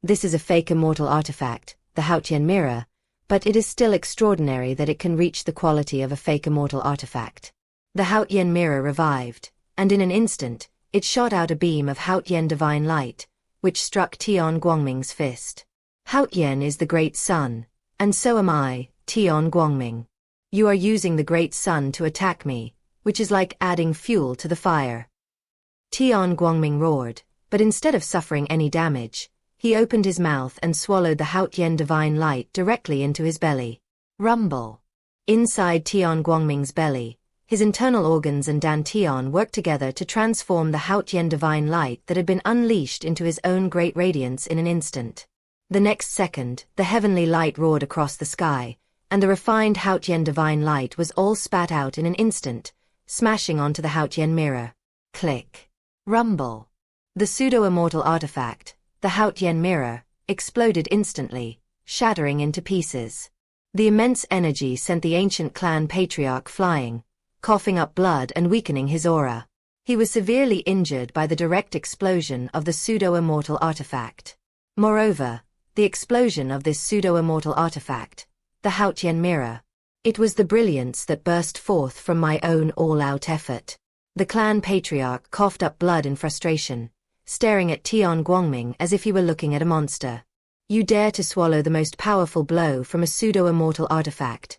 This is a fake immortal artifact, the Haotian Mirror, but it is still extraordinary that it can reach the quality of a fake immortal artifact. The Haotian mirror revived, and in an instant, it shot out a beam of Haotian divine light, which struck Tian Guangming's fist. Haotian is the great sun, and so am I, Tian Guangming. You are using the great sun to attack me, which is like adding fuel to the fire. Tian Guangming roared, but instead of suffering any damage, he opened his mouth and swallowed the Haotian divine light directly into his belly. Rumble. Inside Tian Guangming's belly, his internal organs and dantian worked together to transform the Haotian divine light that had been unleashed into his own great radiance in an instant. The next second, the heavenly light roared across the sky, and the refined Haotian divine light was all spat out in an instant, smashing onto the Haotian mirror. Click. Rumble. The pseudo-immortal artifact, the Haotian mirror, exploded instantly, shattering into pieces. The immense energy sent the ancient clan patriarch flying, coughing up blood and weakening his aura. He was severely injured by the direct explosion of the pseudo-immortal artifact. Moreover, the explosion of this pseudo-immortal artifact, the Haotian mirror, it was the brilliance that burst forth from my own all-out effort. The clan patriarch coughed up blood in frustration, staring at Tian Guangming as if he were looking at a monster. You dare to swallow the most powerful blow from a pseudo-immortal artifact?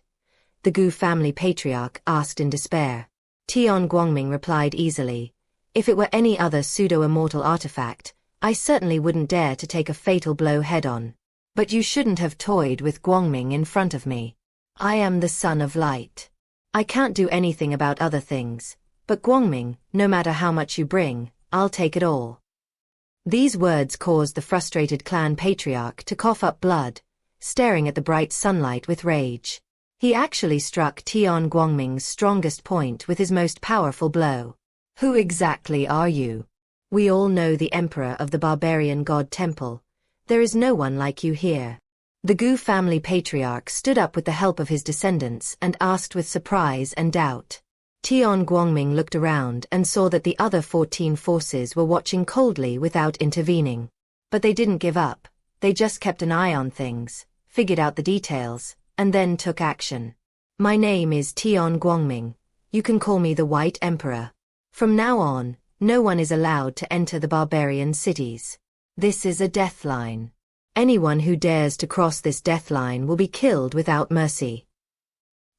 The Gu family patriarch asked in despair. Tian Guangming replied easily, if it were any other pseudo-immortal artifact, I certainly wouldn't dare to take a fatal blow head-on. But you shouldn't have toyed with Guangming in front of me. I am the son of light. I can't do anything about other things, but Guangming, no matter how much you bring, I'll take it all. These words caused the frustrated clan patriarch to cough up blood, staring at the bright sunlight with rage. He actually struck Tian Guangming's strongest point with his most powerful blow. Who exactly are you? We all know the emperor of the barbarian god temple. There is no one like you here. The Gu family patriarch stood up with the help of his descendants and asked with surprise and doubt. Tian Guangming looked around and saw that the other 14 forces were watching coldly without intervening. But they didn't give up, they just kept an eye on things, figured out the details, and then took action. My name is Tian Guangming. You can call me the White Emperor. From now on, no one is allowed to enter the barbarian cities. This is a death line. Anyone who dares to cross this death line will be killed without mercy.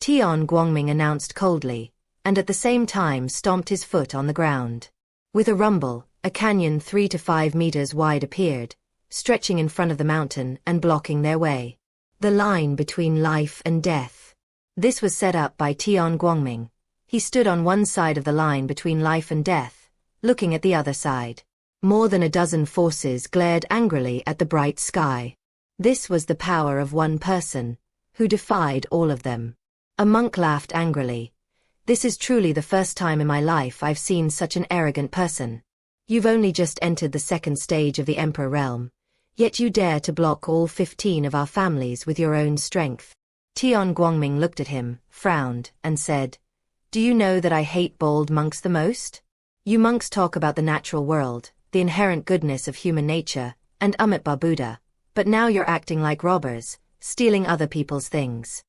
Tian Guangming announced coldly, and at the same time stomped his foot on the ground. With a rumble, a canyon 3 to 5 meters wide appeared, stretching in front of the mountain and blocking their way. The line between life and death. This was set up by Tian Guangming. He stood on one side of the line between life and death, looking at the other side. More than a dozen forces glared angrily at the bright sky. This was the power of one person, who defied all of them. A monk laughed angrily. This is truly the first time in my life I've seen such an arrogant person. You've only just entered the second stage of the Emperor realm, yet you dare to block all 15 of our families with your own strength. Tian Guangming looked at him, frowned, and said, Do you know that I hate bold monks the most? You monks talk about the natural world, the inherent goodness of human nature, and Amitabha Buddha, but now you're acting like robbers, stealing other people's things.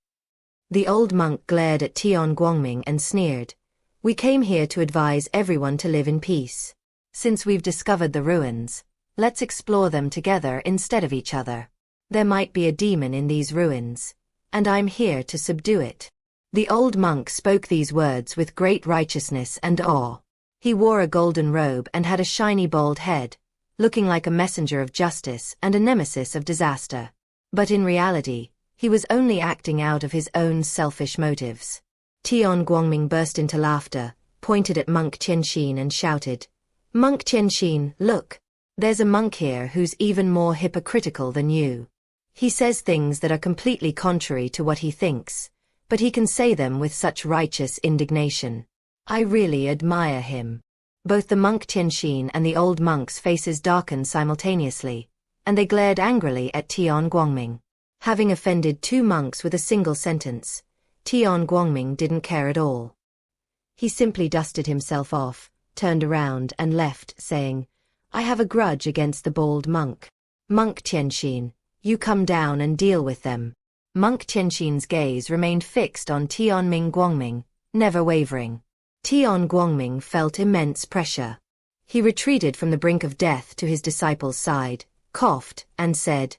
The old monk glared at Tian Guangming and sneered. We came here to advise everyone to live in peace. Since we've discovered the ruins, let's explore them together instead of each other. There might be a demon in these ruins, and I'm here to subdue it. The old monk spoke these words with great righteousness and awe. He wore a golden robe and had a shiny bald head, looking like a messenger of justice and a nemesis of disaster. But in reality, he was only acting out of his own selfish motives. Tian Guangming burst into laughter, pointed at Monk Qianxin and shouted, Monk Qianxin, look! There's a monk here who's even more hypocritical than you. He says things that are completely contrary to what he thinks, but he can say them with such righteous indignation. I really admire him. Both the monk Qianxin and the old monk's faces darkened simultaneously, and they glared angrily at Tian Guangming. Having offended 2 monks with a single sentence, Tian Guangming didn't care at all. He simply dusted himself off, turned around and left, saying, I have a grudge against the bald monk. Monk Qianxin, you come down and deal with them. Monk Tianxin's gaze remained fixed on Tianming Guangming, never wavering. Tian Guangming felt immense pressure. He retreated from the brink of death to his disciple's side, coughed, and said,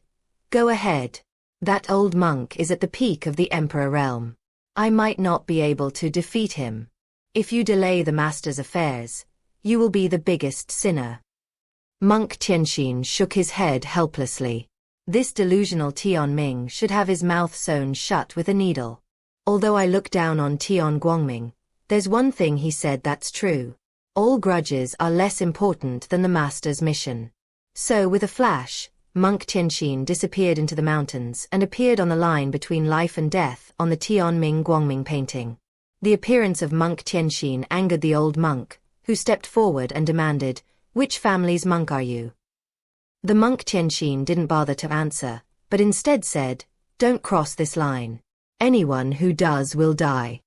"Go ahead. That old monk is at the peak of the Emperor realm. I might not be able to defeat him. If you delay the master's affairs, you will be the biggest sinner." Monk Tianxin shook his head helplessly. This delusional Tianming should have his mouth sewn shut with a needle. "Although I look down on Tian Guangming, there's one thing he said that's true. All grudges are less important than the master's mission." So with a flash, Monk Tianxin disappeared into the mountains and appeared on the line between life and death on the Tianming Guangming painting. The appearance of Monk Tianxin angered the old monk, who stepped forward and demanded, "Which family's monk are you?" The monk Tianxin didn't bother to answer, but instead said, "Don't cross this line. Anyone who does will die.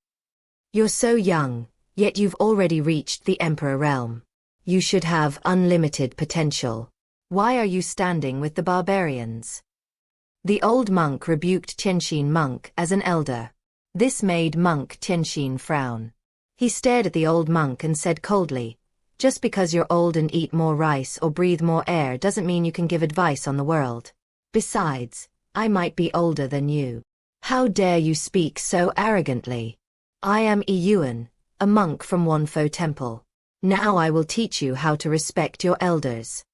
You're so young, yet you've already reached the Emperor realm. You should have unlimited potential. Why are you standing with the barbarians?" The old monk rebuked Tianxin monk as an elder. This made Monk Tianxin frown. He stared at the old monk and said coldly, "Just because you're old and eat more rice or breathe more air doesn't mean you can give advice on the world. Besides, I might be older than you. How dare you speak so arrogantly? I am Yi Yuan, a monk from Wanfo Temple. Now I will teach you how to respect your elders."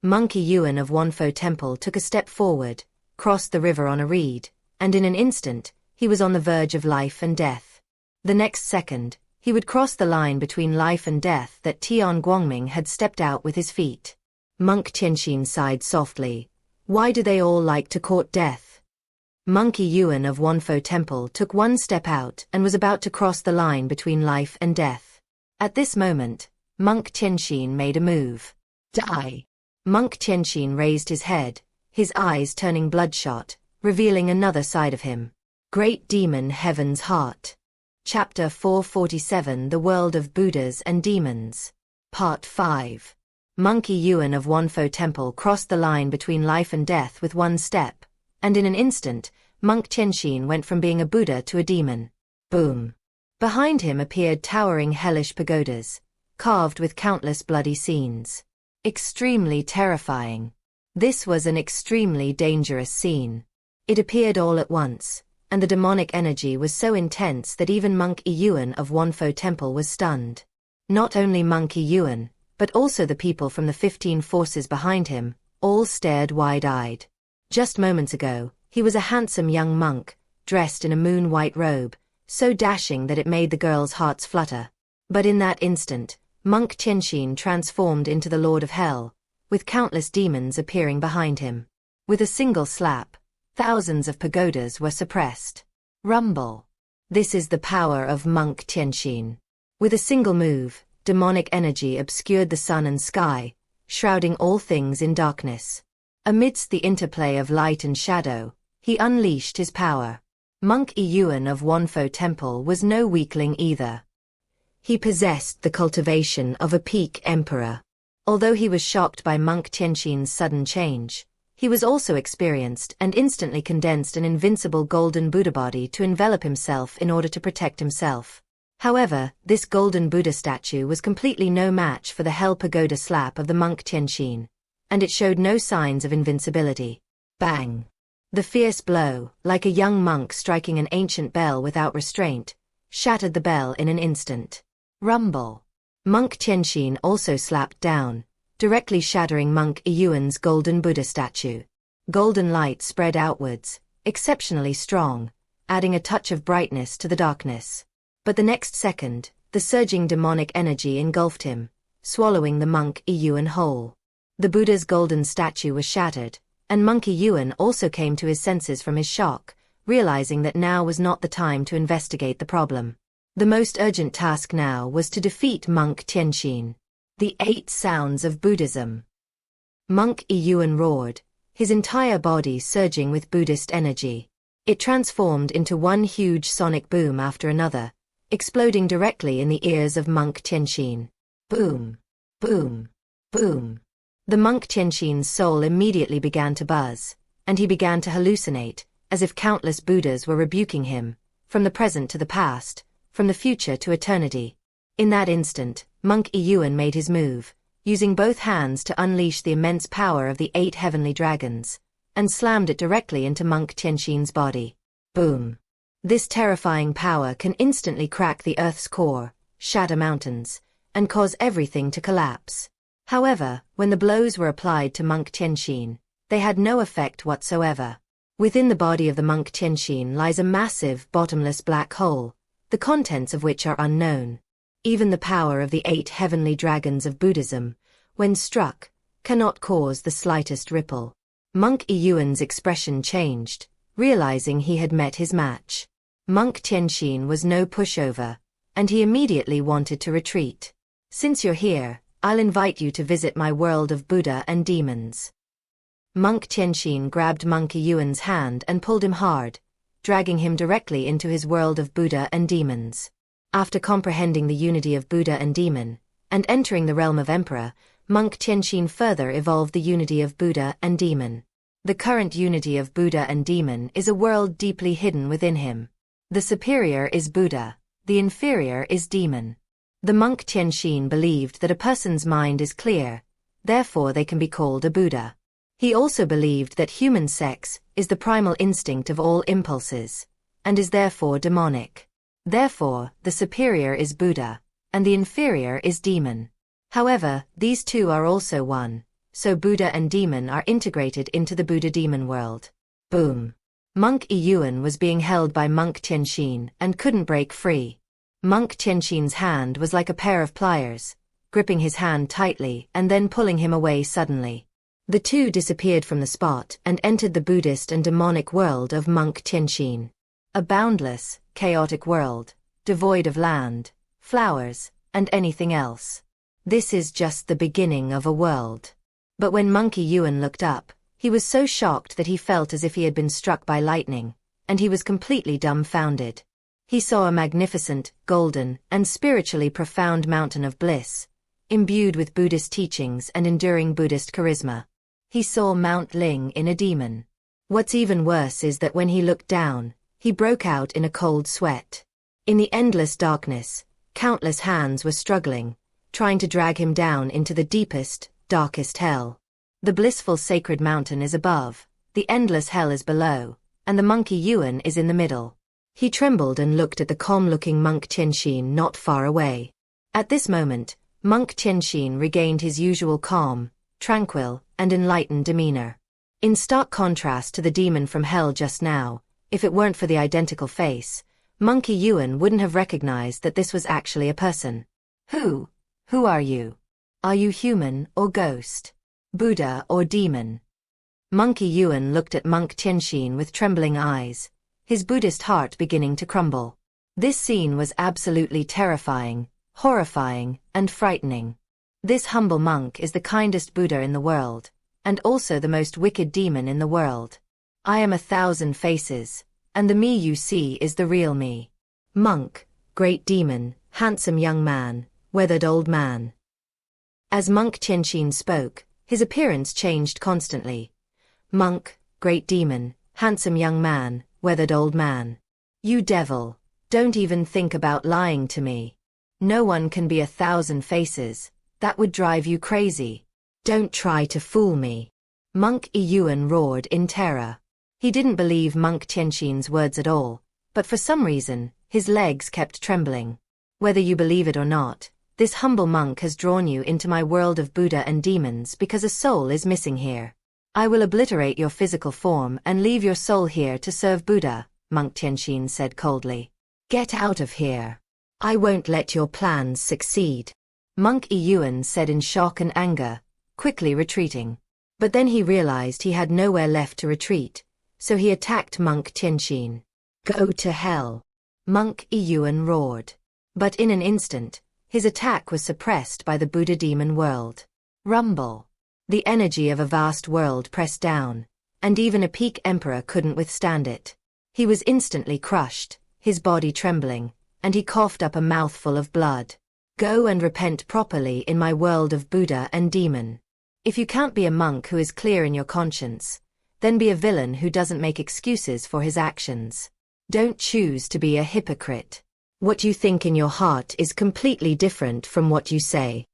Monk Yi Yuan of Wanfo Temple took a step forward, crossed the river on a reed, and in an instant, he was on the verge of life and death. The next second, he would cross the line between life and death that Tian Guangming had stepped out with his feet. Monk Tianxin sighed softly. Why do they all like to court death? Monk Yi Yuan of Wanfo Temple took one step out and was about to cross the line between life and death. At this moment, Monk Tianxin made a move. Die! Monk Tianxin raised his head, his eyes turning bloodshot, revealing another side of him. Great Demon Heaven's Heart. Chapter 447 The World of Buddhas and Demons. Part 5. Monk Yi Yuan of Wanfo Temple crossed the line between life and death with one step, and in an instant, Monk Tianxin went from being a Buddha to a demon. Boom! Behind him appeared towering hellish pagodas, carved with countless bloody scenes. Extremely terrifying. This was an extremely dangerous scene. It appeared all at once, and the demonic energy was so intense that even Monk Yi Yuan of Wanfo Temple was stunned. Not only Monk Yi Yuan, but also the people from the 15 forces behind him, all stared wide-eyed. Just moments ago, he was a handsome young monk, dressed in a moon-white robe, so dashing that it made the girls' hearts flutter. But in that instant, Monk Tianxin transformed into the Lord of Hell, with countless demons appearing behind him. With a single slap, thousands of pagodas were suppressed. Rumble. This is the power of Monk Tianxin. With a single move, demonic energy obscured the sun and sky, shrouding all things in darkness. Amidst the interplay of light and shadow, he unleashed his power. Monk Yi Yuan of Wanfo Temple was no weakling either. He possessed the cultivation of a peak emperor. Although he was shocked by Monk Tianxin's sudden change, he was also experienced and instantly condensed an invincible golden Buddha body to envelop himself in order to protect himself. However, this golden Buddha statue was completely no match for the Hell Pagoda slap of the Monk Tianxin, and it showed no signs of invincibility. Bang! The fierce blow, like a young monk striking an ancient bell without restraint, shattered the bell in an instant. Rumble! Monk Tianxin also slapped down, directly shattering Monk Yi Yuan's golden Buddha statue. Golden light spread outwards, exceptionally strong, adding a touch of brightness to the darkness. But the next second, the surging demonic energy engulfed him, swallowing the Monk Yi Yuan whole. The Buddha's golden statue was shattered, and Monk Yi Yuan also came to his senses from his shock, realizing that now was not the time to investigate the problem. The most urgent task now was to defeat Monk Tianxin. The 8 Sounds of Buddhism. Monk Yi Yuan roared, his entire body surging with Buddhist energy. It transformed into one huge sonic boom after another, exploding directly in the ears of Monk Tianxin. Boom! Boom! Boom! The Monk Tianxin's soul immediately began to buzz, and he began to hallucinate, as if countless Buddhas were rebuking him, from the present to the past, from the future to eternity. In that instant, Monk Iyuan made his move, using both hands to unleash the immense power of the 8 heavenly dragons, and slammed it directly into Monk Tianxin's body. Boom! This terrifying power can instantly crack the Earth's core, shatter mountains, and cause everything to collapse. However, when the blows were applied to Monk Tianxin, they had no effect whatsoever. Within the body of the Monk Tianxin lies a massive, bottomless black hole, the contents of which are unknown. Even the power of the 8 heavenly dragons of Buddhism, when struck, cannot cause the slightest ripple. Monk Iyuan's expression changed, realizing he had met his match. Monk Tianxin was no pushover, and he immediately wanted to retreat. Since you're here, I'll invite you to visit my world of Buddha and demons. Monk Tianxin grabbed Monk Iyuan's hand and pulled him hard, dragging him directly into his world of Buddha and demons. After comprehending the unity of Buddha and demon, and entering the realm of Emperor, Monk Tianxin further evolved the unity of Buddha and demon. The current unity of Buddha and demon is a world deeply hidden within him. The superior is Buddha, the inferior is demon. The Monk Tianxin believed that a person's mind is clear, therefore they can be called a Buddha. He also believed that human sex is the primal instinct of all impulses, and is therefore demonic. Therefore, the superior is Buddha, and the inferior is demon. However, these two are also one, so Buddha and demon are integrated into the Buddha-demon world. Boom! Monk Iyuan was being held by Monk Tianxin and couldn't break free. Monk Tianxin's hand was like a pair of pliers, gripping his hand tightly and then pulling him away suddenly. The two disappeared from the spot and entered the Buddhist and demonic world of Monk Tianxin. A boundless, chaotic world, devoid of land, flowers, and anything else. This is just the beginning of a world. But when Monk Iyuan looked up, he was so shocked that he felt as if he had been struck by lightning, and he was completely dumbfounded. He saw a magnificent, golden, and spiritually profound mountain of bliss, imbued with Buddhist teachings and enduring Buddhist charisma. He saw Mount Ling in a demon. What's even worse is that when he looked down, he broke out in a cold sweat. In the endless darkness, countless hands were struggling, trying to drag him down into the deepest, darkest hell. The blissful sacred mountain is above, the endless hell is below, and the Monk Iyuan is in the middle. He trembled and looked at the calm-looking Monk Tianxin not far away. At this moment, Monk Tianxin regained his usual calm, tranquil, and enlightened demeanor. In stark contrast to the demon from hell just now, if it weren't for the identical face, Monk Iyuan wouldn't have recognized that this was actually a person. Who are you? Are you human or ghost? Buddha or demon? Monk Iyuan looked at Monk Tianxin with trembling eyes, his Buddhist heart beginning to crumble. This scene was absolutely terrifying, horrifying, and frightening. This humble monk is the kindest Buddha in the world, and also the most wicked demon in the world. I am 1,000 faces, and the me you see is the real me. Monk, great demon, handsome young man, weathered old man. As Monk Tianxin spoke, his appearance changed constantly. Monk, great demon, handsome young man, weathered old man. You devil, don't even think about lying to me. No one can be 1,000 faces, that would drive you crazy. Don't try to fool me. Monk Iyuan roared in terror. He didn't believe Monk Tianxin's words at all, but for some reason, his legs kept trembling. Whether you believe it or not, this humble monk has drawn you into my world of Buddha and demons because a soul is missing here. I will obliterate your physical form and leave your soul here to serve Buddha, Monk Tianxin said coldly. Get out of here. I won't let your plans succeed. Monk Iyuan said in shock and anger, quickly retreating. But then he realized he had nowhere left to retreat, so he attacked Monk Tianxin. Go to hell. Monk Iyuan roared. But in an instant, his attack was suppressed by the Buddha demon world. Rumble. The energy of a vast world pressed down, and even a peak emperor couldn't withstand it. He was instantly crushed, his body trembling, and he coughed up a mouthful of blood. Go and repent properly in my world of Buddha and demon. If you can't be a monk who is clear in your conscience, then be a villain who doesn't make excuses for his actions. Don't choose to be a hypocrite. What you think in your heart is completely different from what you say.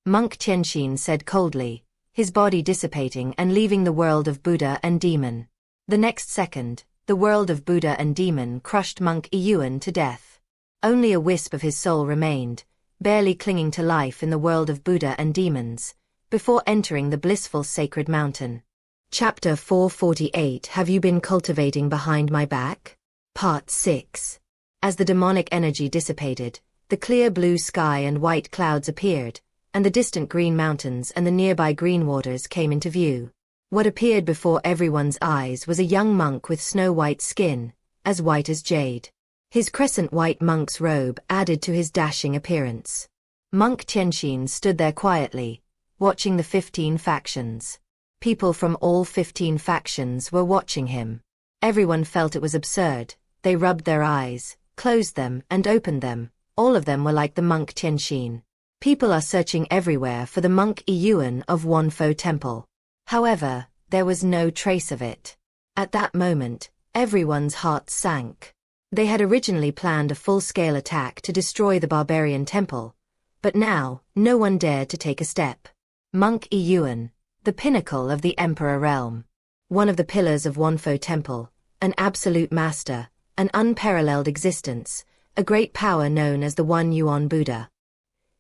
Monk Tianxin said coldly, his body dissipating and leaving the world of Buddha and demon. The next second, the world of Buddha and demon crushed Monk Yuan to death. Only a wisp of his soul remained, barely clinging to life in the world of Buddha and demons, before entering the blissful sacred mountain. Chapter 448 Have you been cultivating behind my back? Part 6. As the demonic energy dissipated, the clear blue sky and white clouds appeared, and the distant green mountains and the nearby green waters came into view. What appeared before everyone's eyes was a young monk with snow-white skin, as white as jade. His crescent-white monk's robe added to his dashing appearance. Monk Tianxin stood there quietly, watching the 15 factions. People from all 15 factions were watching him. Everyone felt it was absurd. They rubbed their eyes, closed them, and opened them. All of them were like the monk Tianxin. People are searching everywhere for the monk Yuan of Wanfo Temple. However, there was no trace of it. At that moment, everyone's hearts sank. They had originally planned a full-scale attack to destroy the barbarian temple, but now, no one dared to take a step. Monk Yuan, the pinnacle of the Emperor realm. One of the pillars of Wanfo Temple, an absolute master, an unparalleled existence, a great power known as the One Yuan Buddha.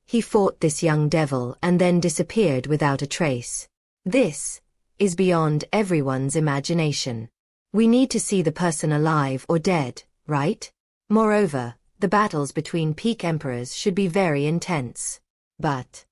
He fought this young devil and then disappeared without a trace. This is beyond everyone's imagination. We need to see the person alive or dead, right? Moreover, the battles between peak emperors should be very intense. But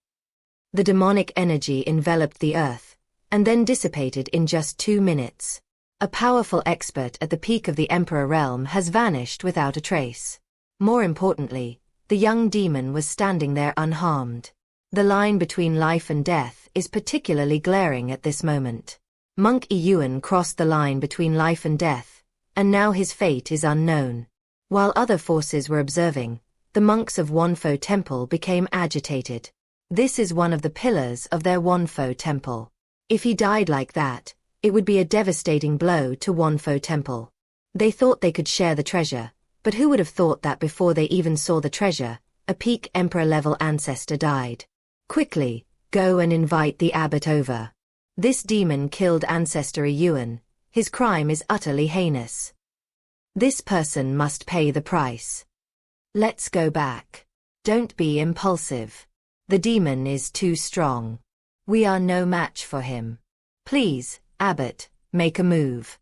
the demonic energy enveloped the earth, and then dissipated in just 2 minutes. A powerful expert at the peak of the Emperor realm has vanished without a trace. More importantly, the young demon was standing there unharmed. The line between life and death is particularly glaring at this moment. Monk Yuan crossed the line between life and death, and now his fate is unknown. While other forces were observing, the monks of Wanfo Temple became agitated. This is one of the pillars of their Wanfo Temple. If he died like that, it would be a devastating blow to Wanfo Temple. They thought they could share the treasure, but who would have thought that before they even saw the treasure, a peak emperor-level ancestor died? Quickly, go and invite the abbot over. This demon killed Ancestor Yuan. His crime is utterly heinous. This person must pay the price. Let's go back. Don't be impulsive. The demon is too strong. We are no match for him. Please, abbot, make a move.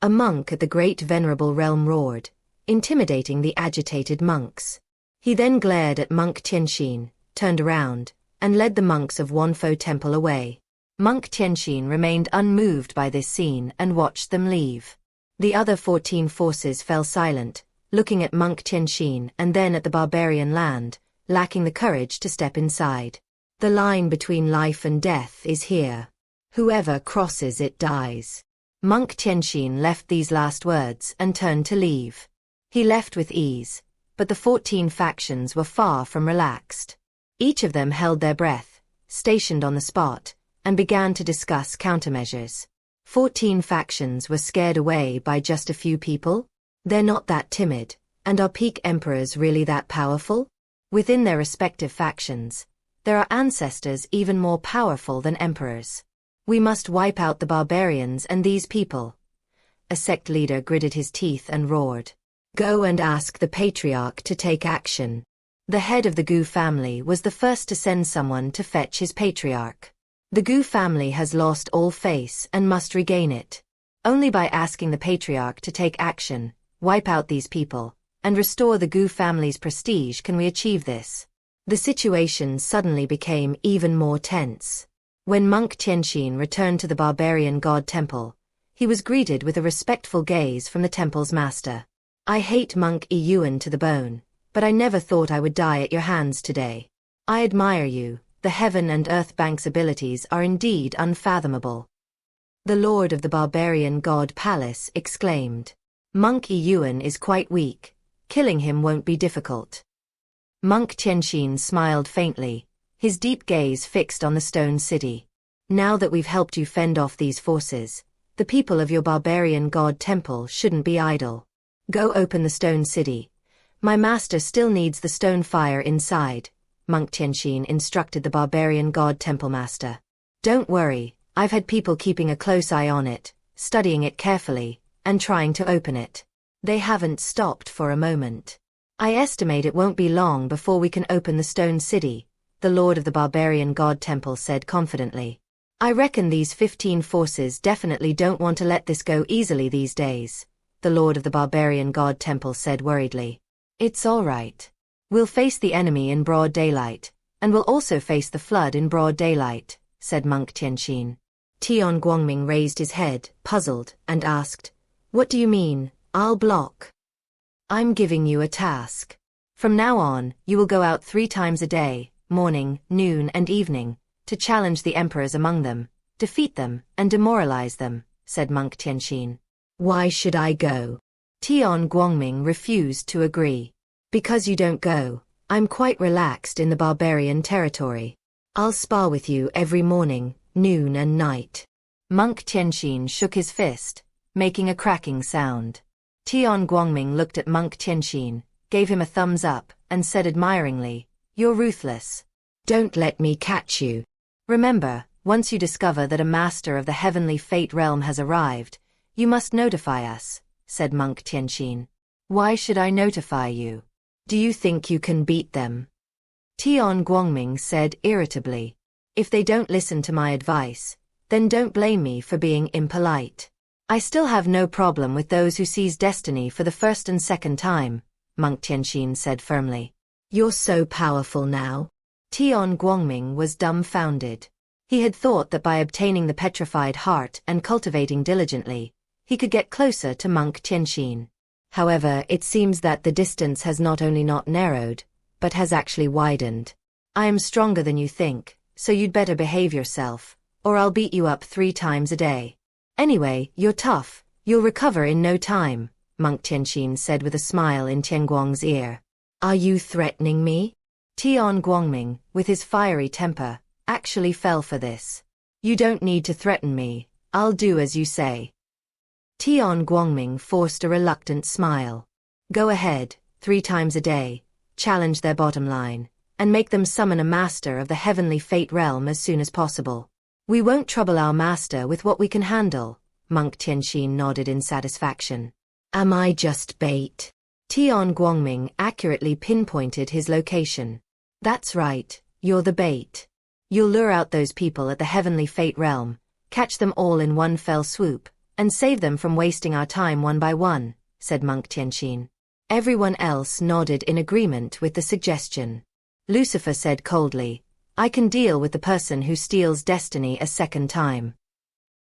A monk at the great venerable realm roared, intimidating the agitated monks. He then glared at Monk Tianxin, turned around, and led the monks of Wanfo Temple away. Monk Tianxin remained unmoved by this scene and watched them leave. The other 14 forces fell silent, looking at Monk Tianxin and then at the barbarian land, lacking the courage to step inside. The line between life and death is here. Whoever crosses it dies. Monk Tianxin left these last words and turned to leave. He left with ease, but the 14 factions were far from relaxed. Each of them held their breath, stationed on the spot, and began to discuss countermeasures. 14 factions were scared away by just a few people? They're not that timid, and are peak emperors really that powerful? Within their respective factions, there are ancestors even more powerful than emperors. We must wipe out the barbarians and these people. A sect leader gritted his teeth and roared. Go and ask the patriarch to take action. The head of the Gu family was the first to send someone to fetch his patriarch. The Gu family has lost all face and must regain it. Only by asking the patriarch to take action, wipe out these people, and restore the Gu family's prestige can we achieve this. The situation suddenly became even more tense. When Monk Tianxin returned to the barbarian god temple, he was greeted with a respectful gaze from the temple's master. I hate Monk Yuan to the bone, but I never thought I would die at your hands today. I admire you. The heaven and earth bank's abilities are indeed unfathomable. The lord of the barbarian god palace exclaimed. Monk Yuan is quite weak. Killing him won't be difficult. Monk Tianxin smiled faintly, his deep gaze fixed on the stone city. Now that we've helped you fend off these forces, The people of your barbarian god temple shouldn't be idle. Go open the stone city. My master still needs the stone fire inside, Monk Tianxin instructed the barbarian god temple master. Don't worry, I've had people keeping a close eye on it, studying it carefully, and trying to open it. They haven't stopped for a moment. I estimate it won't be long before we can open the stone city, the lord of the barbarian god temple said confidently. I reckon these 15 forces definitely don't want to let this go easily these days, the lord of the barbarian god temple said worriedly. It's all right. We'll face the enemy in broad daylight, and we'll also face the flood in broad daylight, said Monk Tianxin. Tian Guangming raised his head, puzzled, and asked, What do you mean, I'll block? I'm giving you a task. From now on, you will go out 3 times a day, morning, noon and evening, to challenge the emperors among them, defeat them, and demoralize them, said Monk Tianxin. Why should I go? Tian Guangming refused to agree. Because you don't go, I'm quite relaxed in the barbarian territory. I'll spar with you every morning, noon and night. Monk Tianxin shook his fist, making a cracking sound. Tian Guangming looked at Monk Tianxin, gave him a thumbs up, and said admiringly, You're ruthless. Don't let me catch you. Remember, once you discover that a master of the heavenly fate realm has arrived, you must notify us, said Monk Tianxin. Why should I notify you? Do you think you can beat them? Tian Guangming said irritably. If they don't listen to my advice, then don't blame me for being impolite. I still have no problem with those who seize destiny for the first and second time, Monk Tianxin said firmly. You're so powerful now. Tian Guangming was dumbfounded. He had thought that by obtaining the petrified heart and cultivating diligently, he could get closer to Monk Tianxin. However, it seems that the distance has not only not narrowed, but has actually widened. I am stronger than you think, so you'd better behave yourself, or I'll beat you up 3 times a day. Anyway, you're tough, you'll recover in no time, Monk Tianxin said with a smile in Tianguang's ear. Are you threatening me? Tian Guangming, with his fiery temper, actually fell for this. You don't need to threaten me, I'll do as you say. Tian Guangming forced a reluctant smile. Go ahead, 3 times a day, challenge their bottom line, and make them summon a master of the heavenly fate realm as soon as possible. We won't trouble our master with what we can handle, Monk Tianxin nodded in satisfaction. Am I just bait? Tian Guangming accurately pinpointed his location. That's right, you're the bait. You'll lure out those people at the heavenly fate realm, catch them all in one fell swoop, and save them from wasting our time one by one, said Monk Tianxin. Everyone else nodded in agreement with the suggestion. Lucifer said coldly, I can deal with the person who steals destiny a second time.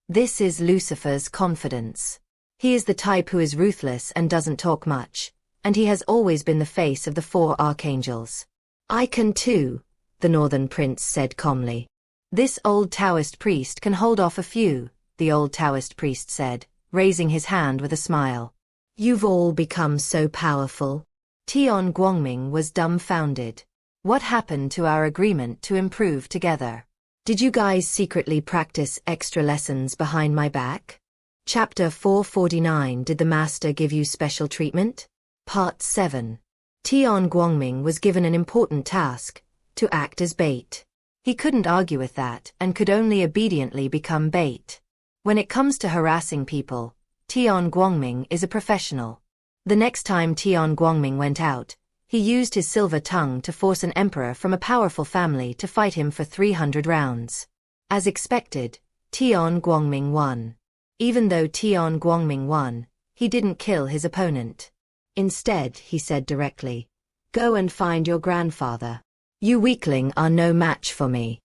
This is Lucifer's confidence. He is the type who is ruthless and doesn't talk much, and he has always been the face of the 4 archangels. I can too, the Northern Prince said calmly. This old Taoist priest can hold off a few, the old Taoist priest said, raising his hand with a smile. You've all become so powerful. Tian Guangming was dumbfounded. What happened to our agreement to improve together? Did you guys secretly practice extra lessons behind my back? Chapter 449 Did the Master give you special treatment? Part 7. Tian Guangming was given an important task, to act as bait. He couldn't argue with that and could only obediently become bait. When it comes to harassing people, Tian Guangming is a professional. The next time Tian Guangming went out, he used his silver tongue to force an emperor from a powerful family to fight him for 300 rounds. As expected, Tian Guangming won. Even though Tian Guangming won, he didn't kill his opponent. Instead, he said directly, Go and find your grandfather. You weakling are no match for me.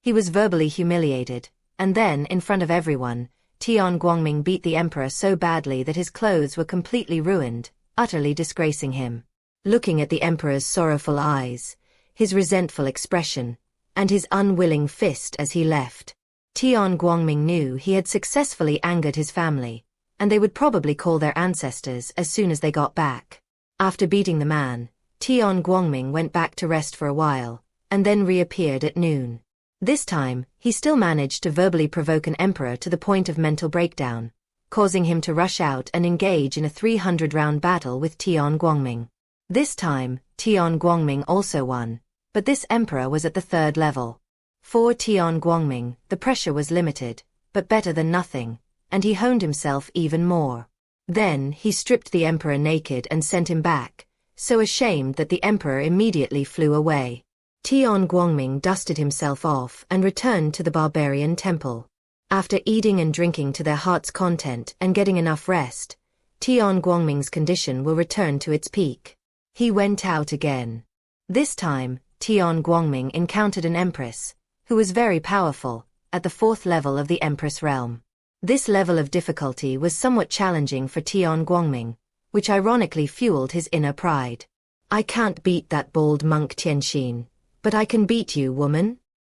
He was verbally humiliated, and then, in front of everyone, Tian Guangming beat the emperor so badly that his clothes were completely ruined, utterly disgracing him. Looking at the emperor's sorrowful eyes, his resentful expression, and his unwilling fist as he left, Tian Guangming knew he had successfully angered his family, and they would probably call their ancestors as soon as they got back. After beating the man, Tian Guangming went back to rest for a while, and then reappeared at noon. This time, he still managed to verbally provoke an emperor to the point of mental breakdown, causing him to rush out and engage in a 300-round battle with Tian Guangming. This time, Tian Guangming also won, but this emperor was at the 3rd level. For Tian Guangming, the pressure was limited, but better than nothing, and he honed himself even more. Then, he stripped the emperor naked and sent him back, so ashamed that the emperor immediately flew away. Tian Guangming dusted himself off and returned to the barbarian temple. After eating and drinking to their heart's content and getting enough rest, Tian Guangming's condition will return to its peak. He went out again. This time, Tian Guangming encountered an empress, who was very powerful, at the 4th level of the empress realm. This level of difficulty was somewhat challenging for Tian Guangming, which ironically fueled his inner pride. I can't beat that bald monk Tianxin, but I can beat you, woman?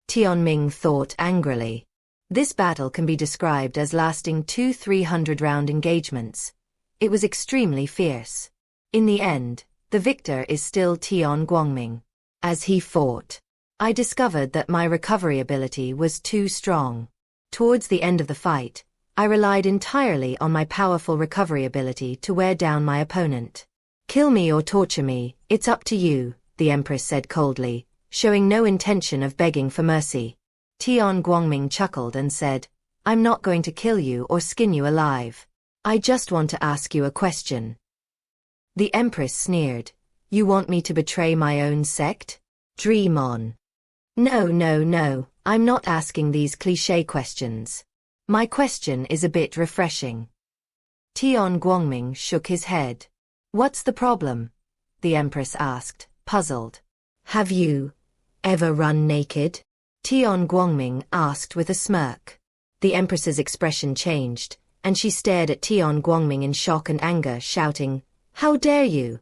Tianming thought angrily. This battle can be described as lasting 2 300-round engagements. It was extremely fierce. In the end, the victor is still Tian Guangming. As he fought, I discovered that my recovery ability was too strong. Towards the end of the fight, I relied entirely on my powerful recovery ability to wear down my opponent. Kill me or torture me, it's up to you, the empress said coldly, showing no intention of begging for mercy. Tian Guangming chuckled and said, I'm not going to kill you or skin you alive. I just want to ask you a question. The empress sneered, you want me to betray my own sect? Dream on. No, I'm not asking these cliché questions. My question is a bit refreshing. Tian Guangming shook his head. What's the problem? The empress asked, puzzled. Have you ever run naked? Tian Guangming asked with a smirk. The empress's expression changed, and she stared at Tian Guangming in shock and anger, shouting, How dare you?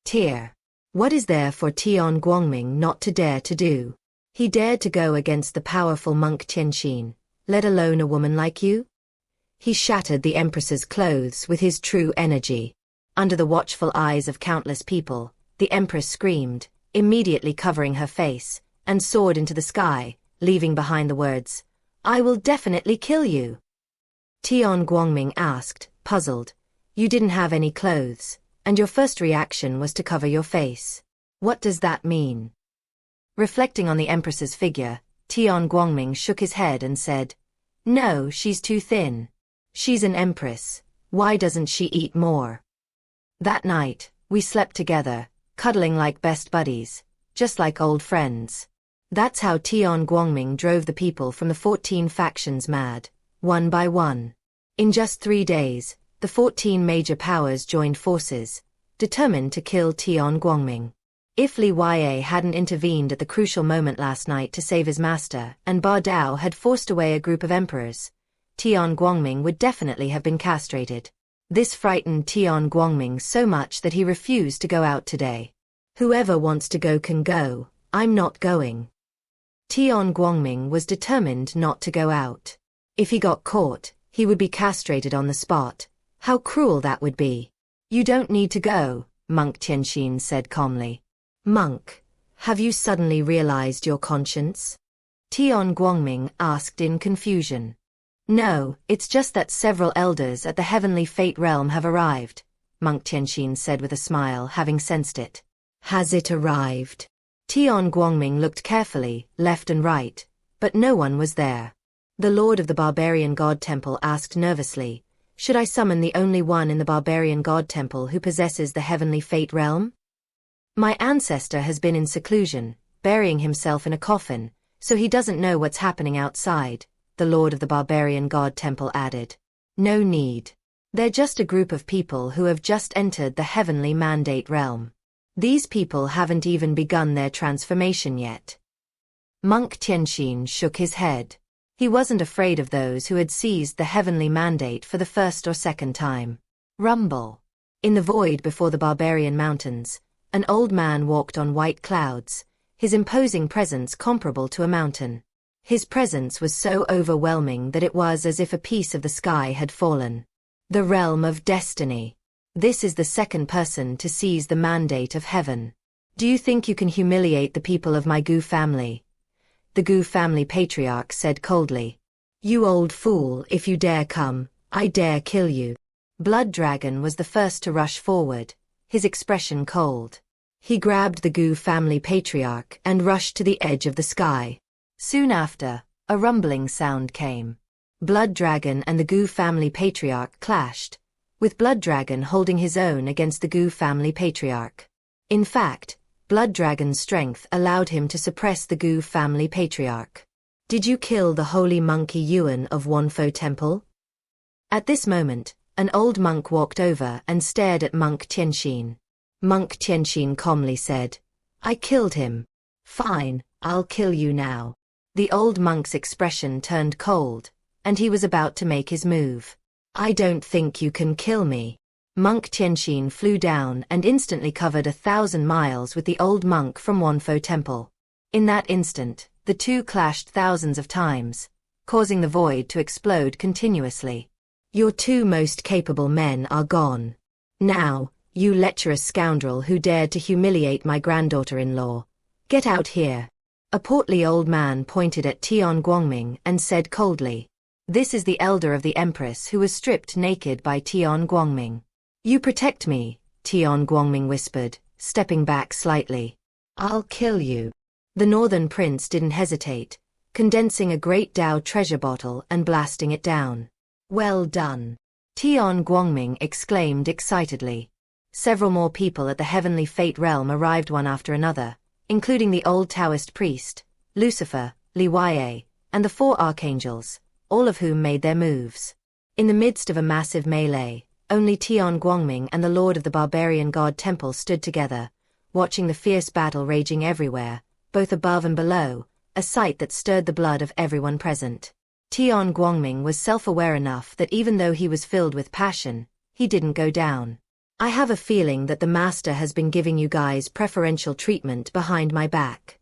Tear. What is there for Tian Guangming not to dare to do? He dared to go against the powerful monk Tianxin, let alone a woman like you? He shattered the empress's clothes with his true energy. Under the watchful eyes of countless people, the empress screamed, immediately covering her face, and soared into the sky, leaving behind the words, I will definitely kill you. Tian Guangming asked, puzzled, You didn't have any clothes, and your first reaction was to cover your face. What does that mean? Reflecting on the empress's figure, Tian Guangming shook his head and said, No, she's too thin. She's an empress. Why doesn't she eat more? That night, we slept together, cuddling like best buddies, just like old friends. That's how Tian Guangming drove the people from the 14 factions mad, one by one. In just 3 days, the 14 major powers joined forces, determined to kill Tian Guangming. If Li Yue hadn't intervened at the crucial moment last night to save his master, and Ba Dao had forced away a group of emperors, Tian Guangming would definitely have been castrated. This frightened Tian Guangming so much that he refused to go out today. Whoever wants to go can go, I'm not going. Tian Guangming was determined not to go out. If he got caught, he would be castrated on the spot. How cruel that would be. You don't need to go, Monk Tianxin said calmly. Monk, have you suddenly realized your conscience? Tian Guangming asked in confusion. No, it's just that several elders at the heavenly fate realm have arrived, Monk Tianxin said with a smile, having sensed it. Has it arrived? Tian Guangming looked carefully, left and right, but no one was there. The lord of the barbarian god temple asked nervously, Should I summon the only one in the barbarian god temple who possesses the heavenly fate realm? My ancestor has been in seclusion, burying himself in a coffin, so he doesn't know what's happening outside, the lord of the barbarian god temple added. No need. They're just a group of people who have just entered the heavenly mandate realm. These people haven't even begun their transformation yet. Monk Tianxin shook his head. He wasn't afraid of those who had seized the heavenly mandate for the first or second time. Rumble. In the void before the barbarian mountains, an old man walked on white clouds, his imposing presence comparable to a mountain. His presence was so overwhelming that it was as if a piece of the sky had fallen. The realm of destiny. This is the second person to seize the mandate of heaven. Do you think you can humiliate the people of my Gu family? the Gu family patriarch said coldly. You old fool, if you dare come, I dare kill you. Blood Dragon was the first to rush forward, his expression cold. He grabbed the Gu family patriarch and rushed to the edge of the sky. Soon after, a rumbling sound came. Blood Dragon and the Gu family patriarch clashed, with Blood Dragon holding his own against the Gu family patriarch. In fact, Blood Dragon's strength allowed him to suppress the Gu family patriarch. Did you kill the holy monkey Yuan of Wanfo Temple? At this moment, an old monk walked over and stared at Monk Tianxin. Monk Tianxin calmly said, I killed him. Fine, I'll kill you now. The old monk's expression turned cold, and he was about to make his move. I don't think you can kill me. Monk Tianxin flew down and instantly covered 1,000 miles with the old monk from Wanfo Temple. In that instant, the two clashed thousands of times, causing the void to explode continuously. Your two most capable men are gone. Now, you lecherous scoundrel who dared to humiliate my granddaughter-in-law, get out here. A portly old man pointed at Tian Guangming and said coldly, This is the elder of the Empress who was stripped naked by Tian Guangming. You protect me, Tian Guangming whispered, stepping back slightly. I'll kill you. The northern prince didn't hesitate, condensing a great Dao treasure bottle and blasting it down. Well done. Tian Guangming exclaimed excitedly. Several more people at the heavenly fate realm arrived one after another, including the old Taoist priest, Lucifer, Li Wei, and the 4 archangels, all of whom made their moves. In the midst of a massive melee, only Tian Guangming and the Lord of the Barbarian God Temple stood together, watching the fierce battle raging everywhere, both above and below, a sight that stirred the blood of everyone present. Tian Guangming was self-aware enough that even though he was filled with passion, he didn't go down. I have a feeling that the master has been giving you guys preferential treatment behind my back.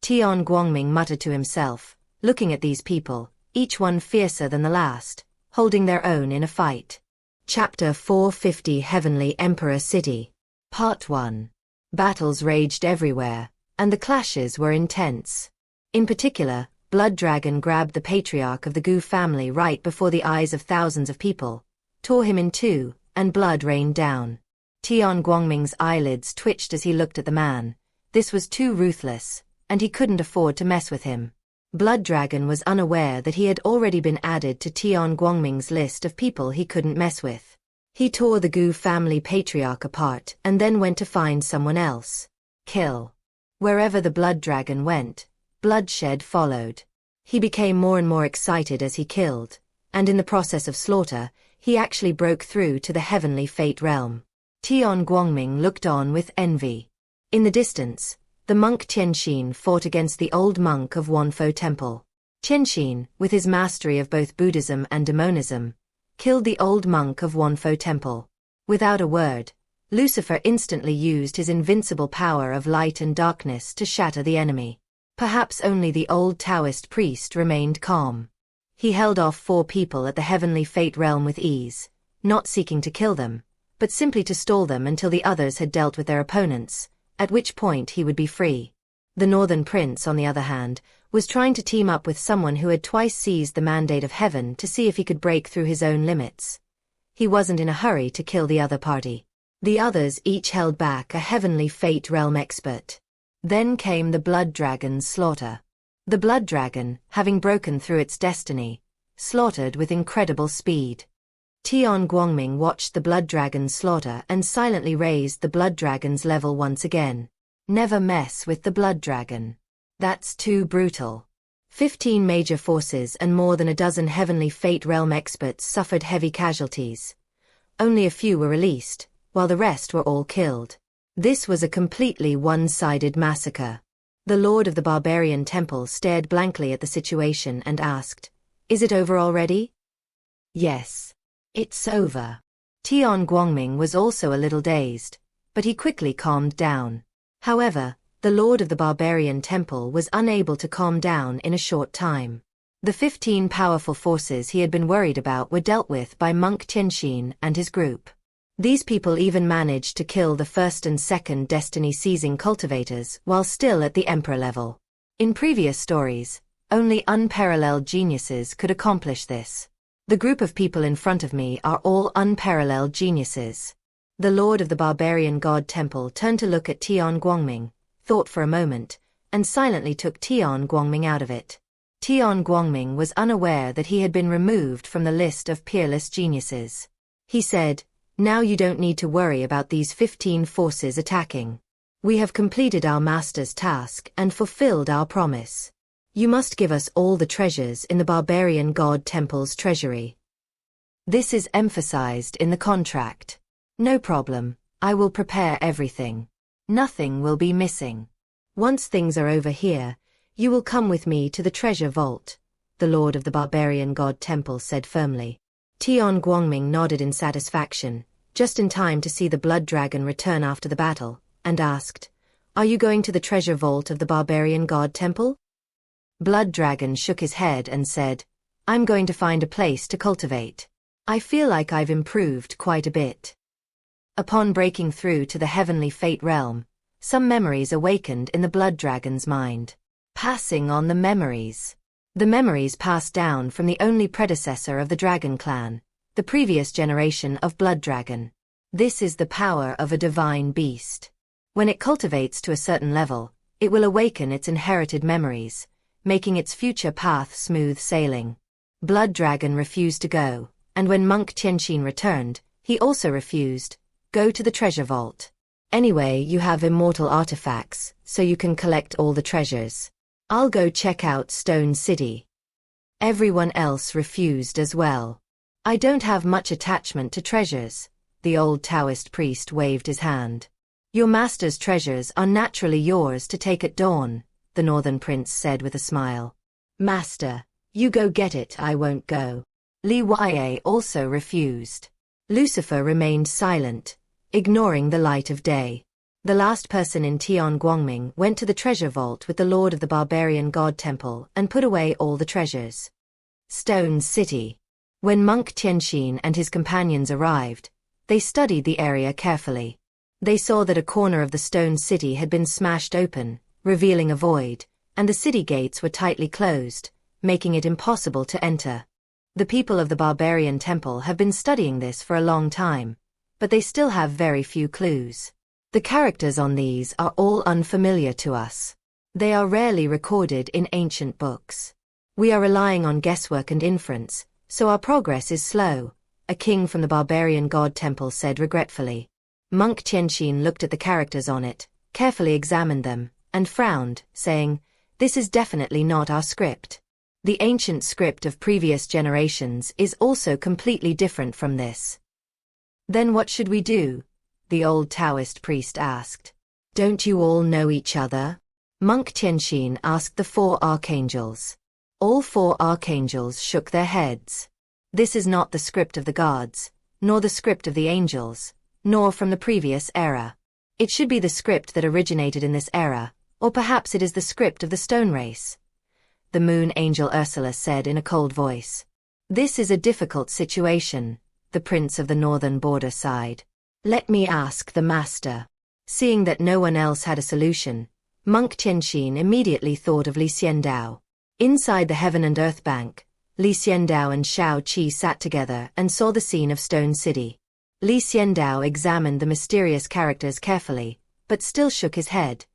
Tian Guangming muttered to himself, looking at these people, each one fiercer than the last, holding their own in a fight. Chapter 450 Heavenly Emperor City. Part 1. Battles raged everywhere, and the clashes were intense. In particular, Blood Dragon grabbed the patriarch of the Gu family right before the eyes of thousands of people, tore him in two, and blood rained down. Tian Guangming's eyelids twitched as he looked at the man. This was too ruthless, and he couldn't afford to mess with him. Blood Dragon was unaware that he had already been added to Tian Guangming's list of people he couldn't mess with. He tore the Gu family patriarch apart and then went to find someone else. Kill. Wherever the Blood Dragon went, bloodshed followed. He became more and more excited as he killed, and in the process of slaughter, he actually broke through to the heavenly fate realm. Tian Guangming looked on with envy. In the distance, the monk Tianxin fought against the old monk of Wanfo Temple. Tianxin, with his mastery of both Buddhism and demonism, killed the old monk of Wanfo Temple. Without a word, Lucifer instantly used his invincible power of light and darkness to shatter the enemy. Perhaps only the old Taoist priest remained calm. He held off 4 people at the heavenly fate realm with ease, not seeking to kill them, but simply to stall them until the others had dealt with their opponents, at which point he would be free. The northern prince, on the other hand, was trying to team up with someone who had twice seized the mandate of heaven to see if he could break through his own limits. He wasn't in a hurry to kill the other party. The others each held back a heavenly fate realm expert. Then came the Blood Dragon's slaughter. The Blood Dragon, having broken through its destiny, slaughtered with incredible speed. Tian Guangming watched the Blood Dragon's slaughter and silently raised the Blood Dragon's level once again. Never mess with the Blood Dragon. That's too brutal. 15 major forces and more than a dozen heavenly fate realm experts suffered heavy casualties. Only a few were released, while the rest were all killed. This was a completely one-sided massacre. The Lord of the Barbarian Temple stared blankly at the situation and asked, "Is it over already?" "Yes. It's over." Tian Guangming was also a little dazed, but he quickly calmed down. However, the Lord of the Barbarian Temple was unable to calm down in a short time. The 15 powerful forces he had been worried about were dealt with by Monk Tianxin and his group. These people even managed to kill the first and second destiny-seizing cultivators while still at the Emperor level. In previous stories, only unparalleled geniuses could accomplish this. The group of people in front of me are all unparalleled geniuses. The lord of the barbarian god temple turned to look at Tian Guangming, thought for a moment, and silently took Tian Guangming out of it. Tian Guangming was unaware that he had been removed from the list of peerless geniuses. He said, "Now you don't need to worry about these 15 forces attacking. We have completed our master's task and fulfilled our promise. You must give us all the treasures in the barbarian god temple's treasury. This is emphasized in the contract. No problem, I will prepare everything. Nothing will be missing. Once things are over here, you will come with me to the treasure vault," the lord of the barbarian god temple said firmly. Tian Guangming nodded in satisfaction, just in time to see the blood dragon return after the battle, and asked, "Are you going to the treasure vault of the barbarian god temple?" Blood Dragon shook his head and said, "I'm going to find a place to cultivate. I feel like I've improved quite a bit." Upon breaking through to the heavenly fate realm, some memories awakened in the Blood Dragon's mind. Passing on the memories. The memories passed down from the only predecessor of the Dragon clan, the previous generation of Blood Dragon. This is the power of a divine beast. When it cultivates to a certain level, it will awaken its inherited memories, making its future path smooth sailing. Blood Dragon refused to go, and when Monk Tianxin returned, he also refused. "Go to the treasure vault. Anyway, you have immortal artifacts, so you can collect all the treasures. I'll go check out Stone City." Everyone else refused as well. "I don't have much attachment to treasures," the old Taoist priest waved his hand. "Your master's treasures are naturally yours to take at dawn," the northern prince said with a smile. "Master, you go get it, I won't go." Li Yue also refused. Lucifer remained silent, ignoring the light of day. The last person in Tian Guangming went to the treasure vault with the lord of the barbarian god temple and put away all the treasures. Stone City. When Monk Tianxin and his companions arrived, they studied the area carefully. They saw that a corner of the stone city had been smashed open, revealing a void, and the city gates were tightly closed, making it impossible to enter. The people of the barbarian temple have been studying this for a long time, but they still have very few clues. The characters on these are all unfamiliar to us. They are rarely recorded in ancient books. We are relying on guesswork and inference, so our progress is slow, a king from the barbarian god temple said regretfully. Monk Tianxin looked at the characters on it, carefully examined them, and frowned, saying, "This is definitely not our script. The ancient script of previous generations is also completely different from this." "Then what should we do?" the old Taoist priest asked. "Don't you all know each other?" Monk Tianxin asked the 4 archangels. All 4 archangels shook their heads. "This is not the script of the gods, nor the script of the angels, nor from the previous era. It should be the script that originated in this era, or perhaps it is the script of the stone race," the moon angel Ursula said in a cold voice. "This is a difficult situation," the prince of the northern border sighed. "Let me ask the master." Seeing that no one else had a solution, Monk Tianxin immediately thought of Xiandao. Inside the Heaven and Earth Bank, Xiandao and Shao Qi sat together and saw the scene of Stone City. Xiandao examined the mysterious characters carefully, but still shook his head.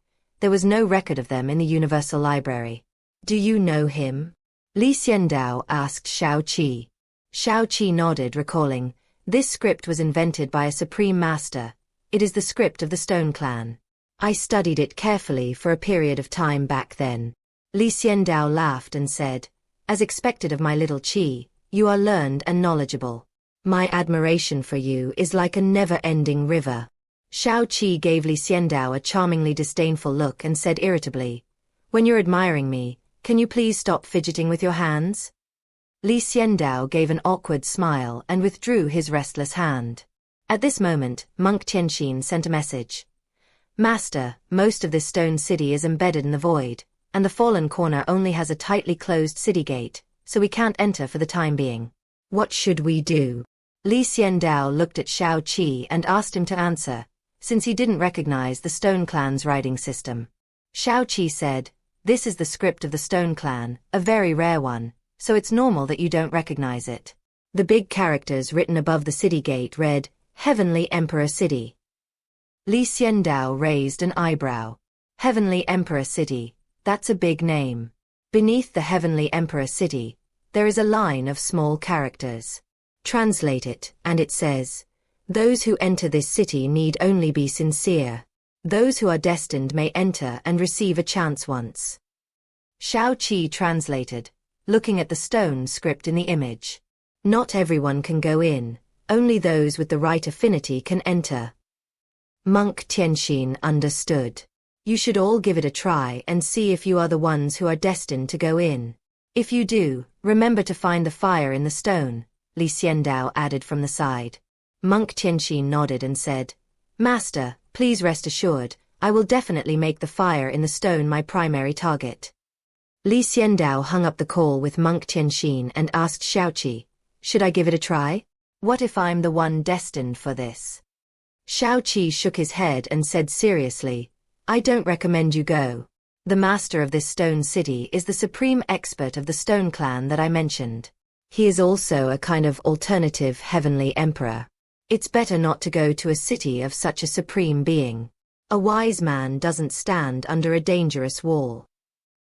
There was no record of them in the Universal Library. "Do you know him?" Xiandao asked Shao Qi. Shao Qi nodded, recalling, "This script was invented by a supreme master. It is the script of the Stone Clan. I studied it carefully for a period of time back then." Xiandao laughed and said, "As expected of my little Qi, you are learned and knowledgeable. My admiration for you is like a never-ending river." Shao Qi gave Xiandao a charmingly disdainful look and said irritably, "When you're admiring me, can you please stop fidgeting with your hands?" Xiandao gave an awkward smile and withdrew his restless hand. At this moment, Monk Tianxin sent a message. "Master, most of this stone city is embedded in the void, and the fallen corner only has a tightly closed city gate, so we can't enter for the time being. What should we do?" Xiandao looked at Shao Qi and asked him to answer, since he didn't recognize the Stone Clan's writing system. Shao Qi said, This is the script of the Stone Clan, a very rare one, so it's normal that you don't recognize it. The big characters written above the city gate read, Heavenly Emperor City. Li Xiandao raised an eyebrow. Heavenly Emperor City, that's a big name. Beneath the Heavenly Emperor City, there is a line of small characters. Translate it, and it says, those who enter this city need only be sincere. Those who are destined may enter and receive a chance once. Xiao Qi translated, looking at the stone script in the image. Not everyone can go in, only those with the right affinity can enter. Monk Tianxin understood. You should all give it a try and see if you are the ones who are destined to go in. If you do, remember to find the fire in the stone, Li Xiandao added from the side. Monk Tianxin nodded and said, Master, please rest assured, I will definitely make the fire in the stone my primary target. Li Xiandao hung up the call with Monk Tianxin and asked Xiaoqi, should I give it a try? What if I'm the one destined for this? Xiaoqi shook his head and said seriously, I don't recommend you go. The master of this stone city is the supreme expert of the Stone Clan that I mentioned. He is also a kind of alternative heavenly emperor. It's better not to go to a city of such a supreme being. A wise man doesn't stand under a dangerous wall.